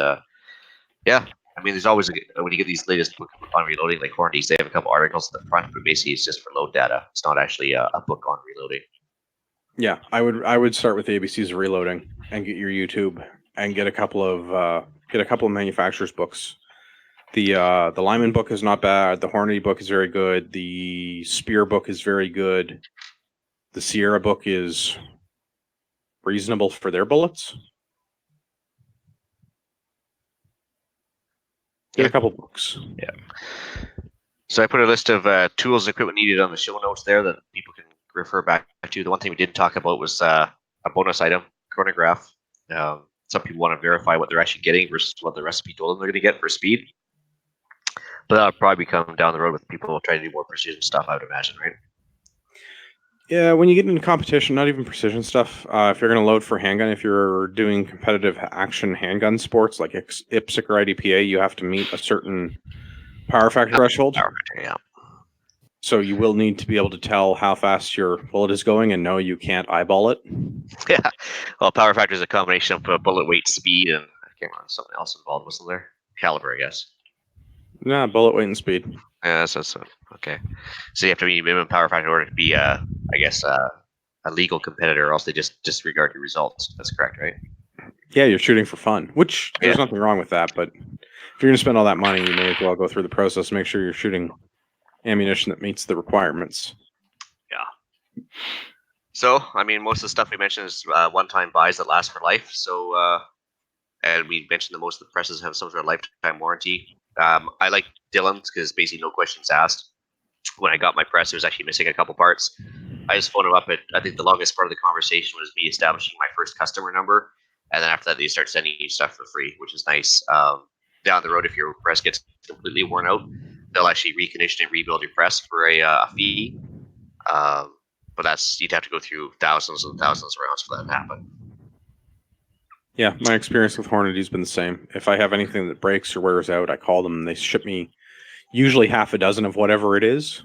I mean, there's always when you get these latest book on reloading, like Hornadies, they have a couple articles at the front, but basically it's just for load data. It's not actually a book on reloading. Yeah, I would start with the ABCs of reloading and get your YouTube and get a couple of manufacturers' books. The Lyman book is not bad. The Hornady book is very good. The Spear book is very good. The Sierra book is reasonable for their bullets. Get a couple books. Yeah. So I put a list of tools and equipment needed on the show notes there that people can refer back to. The one thing we didn't talk about was a bonus item, chronograph. Some people want to verify what they're actually getting versus what the recipe told them they're going to get for speed. But that'll probably come down the road with people trying to do more precision stuff, I would imagine, right? Yeah, when you get into competition, not even precision stuff. If you're going to load for handgun, if you're doing competitive action handgun sports like IPSC or IDPA, you have to meet a certain power factor threshold. Power factor, yeah. So you will need to be able to tell how fast your bullet is going, and no, you can't eyeball it. Yeah. Well, power factor is a combination of bullet weight, speed, and I can't remember something else involved, wasn't there? Caliber, I guess. Nah, bullet weight and speed. Yeah, that's okay. So you have to be minimum power factor in order to be, I guess, a legal competitor, or else they just disregard your results. That's correct, right? Yeah, you're shooting for fun, which there's nothing wrong with that. But if you're going to spend all that money, you may as well go through the process. Make sure you're shooting ammunition that meets the requirements. Yeah. So, I mean, most of the stuff we mentioned is one-time buys that last for life. So, and we mentioned that most of the presses have some sort of lifetime warranty. I like Dillon's because basically no questions asked. When I got my press, it was actually missing a couple parts. I just phoned them up. I think the longest part of the conversation was me establishing my first customer number, and then after that, they start sending you stuff for free, which is nice. Down the road, if your press gets completely worn out, they'll actually recondition and rebuild your press for a fee. But you'd have to go through thousands and thousands of rounds for that to happen. Yeah, my experience with Hornady's been the same. If I have anything that breaks or wears out, I call them and they ship me usually half a dozen of whatever it is.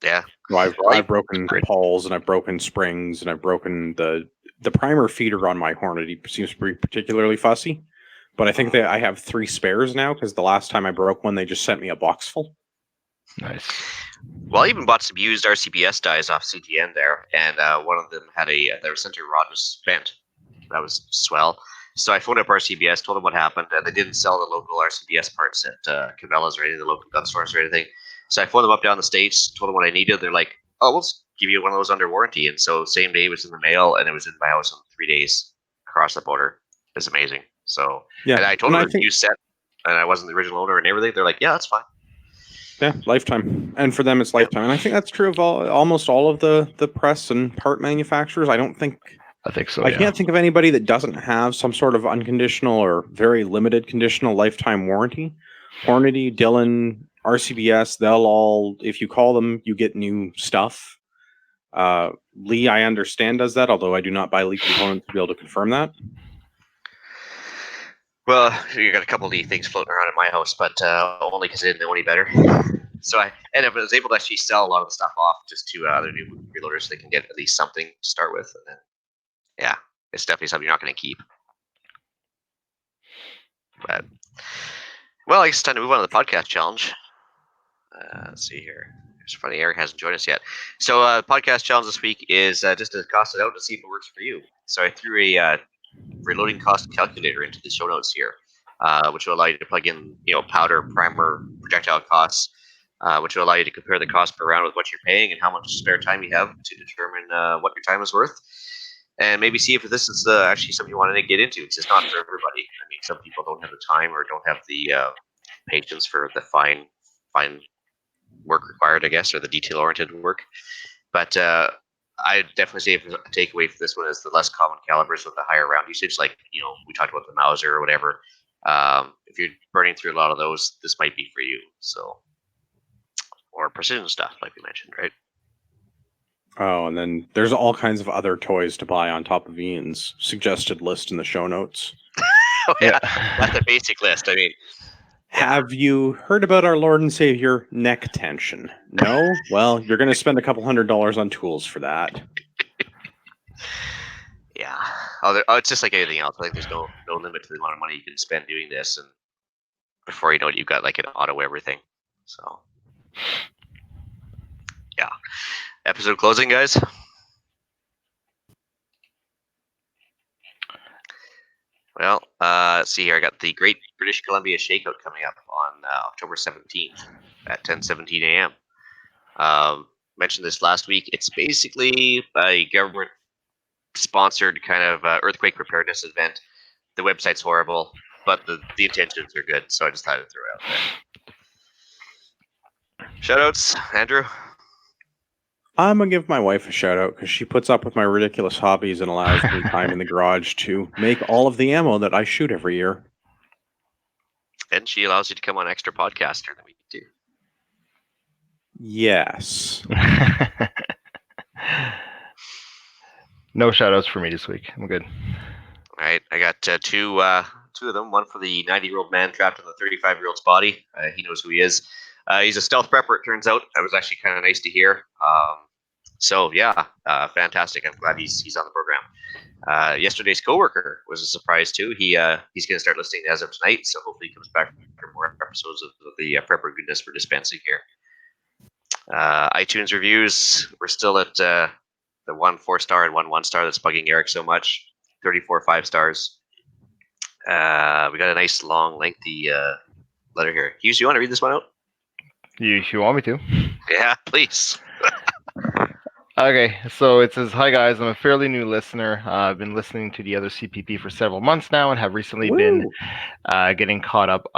Yeah. Well, I've broken pawls and I've broken springs and I've broken the primer feeder on my Hornady seems to be particularly fussy. But I think that I have 3 spares now because the last time I broke one, they just sent me a box full. Nice. Well, I even bought some used RCBS dies off CTN there, and one of them had their center rod was spent. That was swell. So I phoned up RCBS, told them what happened, and they didn't sell the local RCBS parts at Cabela's or any of the local gun stores or anything. So I phoned them up down the States, told them what I needed. They're like, oh, we'll give you one of those under warranty. And so same day it was in the mail, and it was in my house in 3 days across the border. It was amazing. So yeah, and I told them it was a new set, and I wasn't the original owner and everything. They're like, yeah, that's fine. Yeah, lifetime. And for them, it's lifetime. And I think that's true of almost all of the press and part manufacturers. I think so. I can't think of anybody that doesn't have some sort of unconditional or very limited conditional lifetime warranty. Hornady, Dillon, RCBS, they'll all, if you call them, you get new stuff. Lee, I understand, does that, although I do not buy Lee components to be able to confirm that. Well, you got a couple of Lee things floating around in my house, but only because I didn't know any better. So I was able to actually sell a lot of the stuff off just to other new reloaders so they can get at least something to start with. And then, yeah, it's definitely something you're not going to keep. But, well, I guess it's time to move on to the podcast challenge. Let's see here. It's funny, Eric hasn't joined us yet. So the podcast challenge this week is just to cost it out to see if it works for you. So I threw a reloading cost calculator into the show notes here, which will allow you to plug in, powder, primer, projectile costs, which will allow you to compare the cost per round with what you're paying and how much spare time you have to determine what your time is worth, and maybe see if this is actually something you want to get into. It's just not for everybody. I mean, some people don't have the time or don't have the patience for the fine work required, I guess, or the detail-oriented work. But I definitely say a takeaway for this one is the less common calibers with the higher round usage, like we talked about the Mauser or whatever. If you're burning through a lot of those, this might be for you. So, or precision stuff, like we mentioned, right? Oh, and then there's all kinds of other toys to buy on top of Ian's suggested list in the show notes. Oh yeah, that's the basic list. I mean, have you heard about our Lord and Savior neck tension? No? Well, you're going to spend a couple $100 on tools for that. Yeah. It's just like anything else. I think there's no limit to the amount of money you can spend doing this. And before you know it, you've got like an auto everything. So, yeah. Episode closing, guys. Well, let's see here. I got the Great British Columbia Shakeout coming up on October 17th at 10:17 a.m. Mentioned this last week. It's basically a government-sponsored kind of earthquake preparedness event. The website's horrible, but the intentions are good, so I just thought I'd throw it out there. Shoutouts, Andrew. I'm gonna give my wife a shout out because she puts up with my ridiculous hobbies and allows me time in the garage to make all of the ammo that I shoot every year. And she allows you to come on extra podcast during the week too. Yes. No shoutouts for me this week. I'm good. All right, I got two of them. One for the 90-year-old man trapped in the 35-year-old's body. He knows who he is. He's a stealth prepper, it turns out. That was actually kind of nice to hear. So yeah, fantastic. I'm glad he's on the program. Yesterday's coworker was a surprise too. He's going to start listening as of tonight, so hopefully he comes back for more episodes of the prepper goodness for dispensing here. iTunes reviews, we're still at the 1 4-star and 1 1-star that's bugging Eric so much. 34 5 stars. We got a nice long lengthy letter here. Hughes, you want to read this one out? You want me to? Yeah, please. Okay, so it says, "Hi guys, I'm a fairly new listener. I've been listening to the other CPP for several months now, and have recently been getting caught up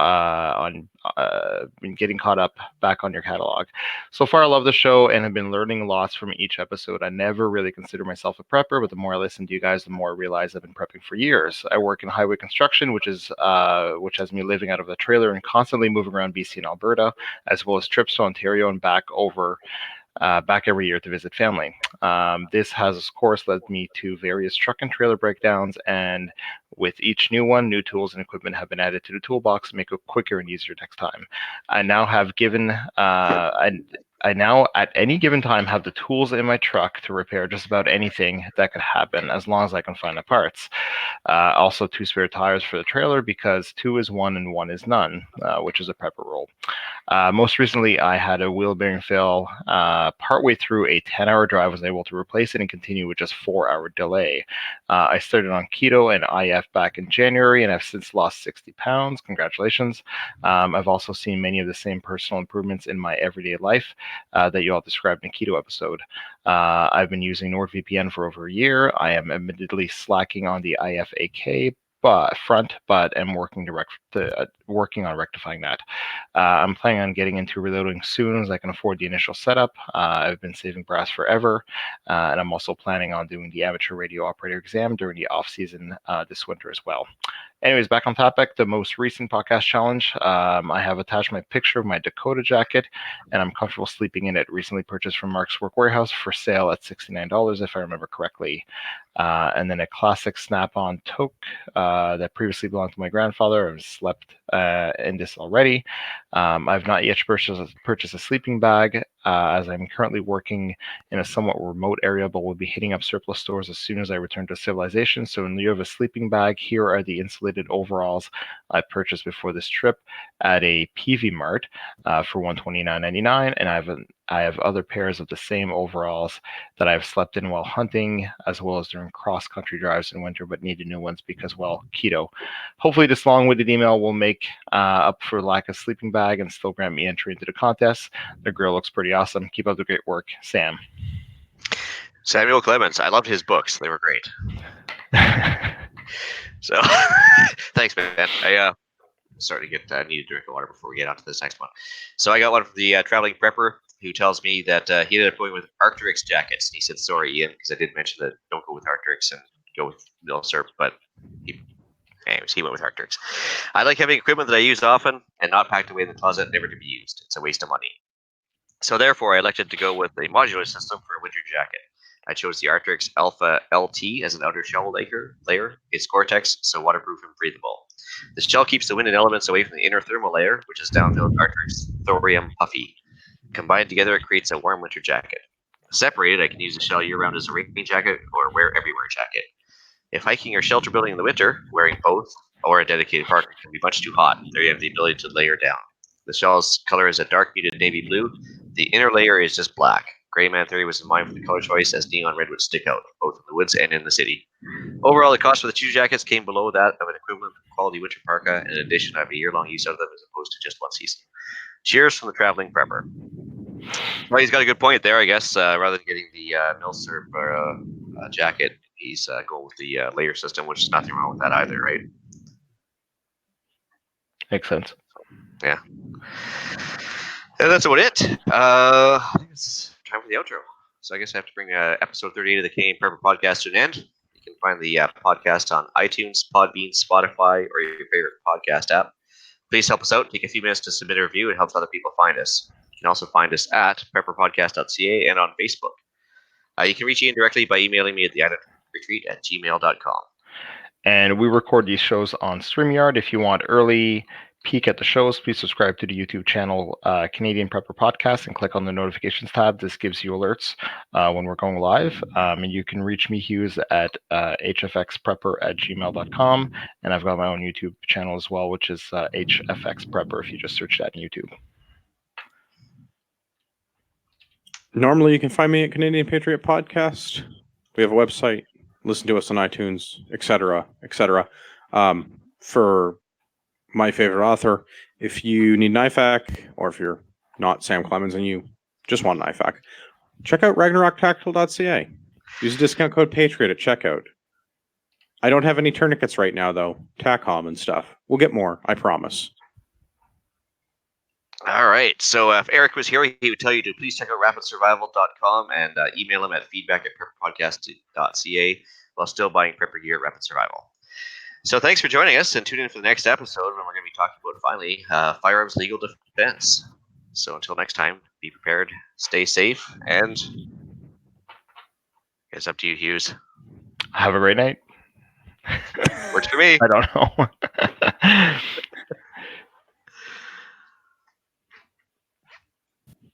back on your catalog. So far, I love the show and have been learning lots from each episode. I never really considered myself a prepper, but the more I listen to you guys, the more I realize I've been prepping for years. I work in highway construction, which has me living out of a trailer and constantly moving around BC and Alberta, as well as trips to Ontario and back every year to visit family. This has, of course, led me to various truck and trailer breakdowns, and with each new one, new tools and equipment have been added to the toolbox to make it quicker and easier next time. I now at any given time have the tools in my truck to repair just about anything that could happen, as long as I can find the parts. Also 2 spare tires for the trailer, because 2 is 1 and 1 is none, which is a prepper rule. Most recently, I had a wheel bearing fail. Partway through a 10-hour drive, I was able to replace it and continue with just 4-hour delay. I started on keto and IF back in January, and I've since lost 60 pounds. Congratulations. I've also seen many of the same personal improvements in my everyday life that you all described in the keto episode. I've been using NordVPN for over a year. I am admittedly slacking on the IFAK but am working on rectifying that. I'm planning on getting into reloading soon as I can afford the initial setup. I've been saving brass forever, and I'm also planning on doing the amateur radio operator exam during the off season this winter as well. Anyways, back on topic, the most recent podcast challenge. I have attached my picture of my Dakota jacket, and I'm comfortable sleeping in it. Recently purchased from Mark's Work Warehouse for sale at $69, if I remember correctly. And then a classic snap-on toque that previously belonged to my grandfather. I've slept in this already. I've not yet purchased a sleeping bag, as I'm currently working in a somewhat remote area, but will be hitting up surplus stores as soon as I return to civilization. So in lieu of a sleeping bag, here are the insulated overalls I purchased before this trip at a PV Mart for $129.99, and I have other pairs of the same overalls that I've slept in while hunting, as well as during cross-country drives in winter, but needed new ones because, well, keto. Hopefully this long-winded email will make up for lack of sleeping bag and still grant me entry into the contest. The girl looks pretty awesome. Keep up the great work, Sam. Samuel Clemens. I loved his books. They were great. So, thanks, man. I starting to get need a drink of water before we get on to this next one. So I got one from the traveling prepper who tells me that he ended up going with Arc'teryx jackets. And he said, sorry, Ian, because I did mention that don't go with Arc'teryx and go with Milsurp, but he went with Arc'teryx. I like having equipment that I use often and not packed away in the closet, never to be used. It's a waste of money. So therefore, I elected to go with a modular system for a winter jacket. I chose the Arc'teryx Alpha LT as an outer shell layer. It's Gore-Tex, so waterproof and breathable. This shell keeps the wind and elements away from the inner thermal layer, which is down-filled Arc'teryx Thorium Puffy. Combined together, it creates a warm winter jacket. Separated, I can use the shell year-round as a rain jacket or wear everywhere jacket. If hiking or shelter building in the winter, wearing both or a dedicated partner can be much too hot. There you have the ability to layer down. The shell's color is a dark muted navy blue. The inner layer is just black. Gray Man Theory was in mind for the color choice, as neon red would stick out, both in the woods and in the city. Overall, the cost for the two jackets came below that of an equivalent quality winter parka, and in addition, I have a year-long use out of them as opposed to just one season. Cheers from the traveling prepper. Well, he's got a good point there, I guess. Rather than getting the milsurp jacket, he's going with the layer system, which is nothing wrong with that either, right? Makes sense. Yeah. And that's about it. I think it's time for the outro. So I guess I have to bring episode 38 of the Canadian Prepper Podcast to an end. You can find the podcast on iTunes, Podbean, Spotify, or your favorite podcast app. Please help us out. Take a few minutes to submit a review. It helps other people find us. You can also find us at prepperpodcast.ca and on Facebook. You can reach Ian directly by emailing me at theislandretreat@gmail.com. And we record these shows on StreamYard. If you want early peek at the shows, please subscribe to the YouTube channel Canadian Prepper Podcast and click on the notifications tab. This gives you alerts when we're going live. And you can reach me, Hughes, at hfxprepper@gmail.com. And I've got my own YouTube channel as well, which is hfxprepper if you just search that in YouTube. Normally, you can find me at Canadian Patriot Podcast. We have a website. Listen to us on iTunes, etc., etc. For my favorite author, if you need an IFAC, or if you're not Sam Clemens and you just want an IFAC, check out RagnarokTactical.ca. Use the discount code Patriot at checkout. I don't have any tourniquets right now, though. TACOM and stuff. We'll get more, I promise. All right. So if Eric was here, he would tell you to please check out rapidsurvival.com and email him at feedback@prepperpodcast.ca while still buying prepper gear at Rapid Survival. So thanks for joining us, and tune in for the next episode when we're going to be talking about, finally, firearms legal defense. So until next time, be prepared, stay safe, and it's up to you, Hughes. Have a great night. Works for me. I don't know.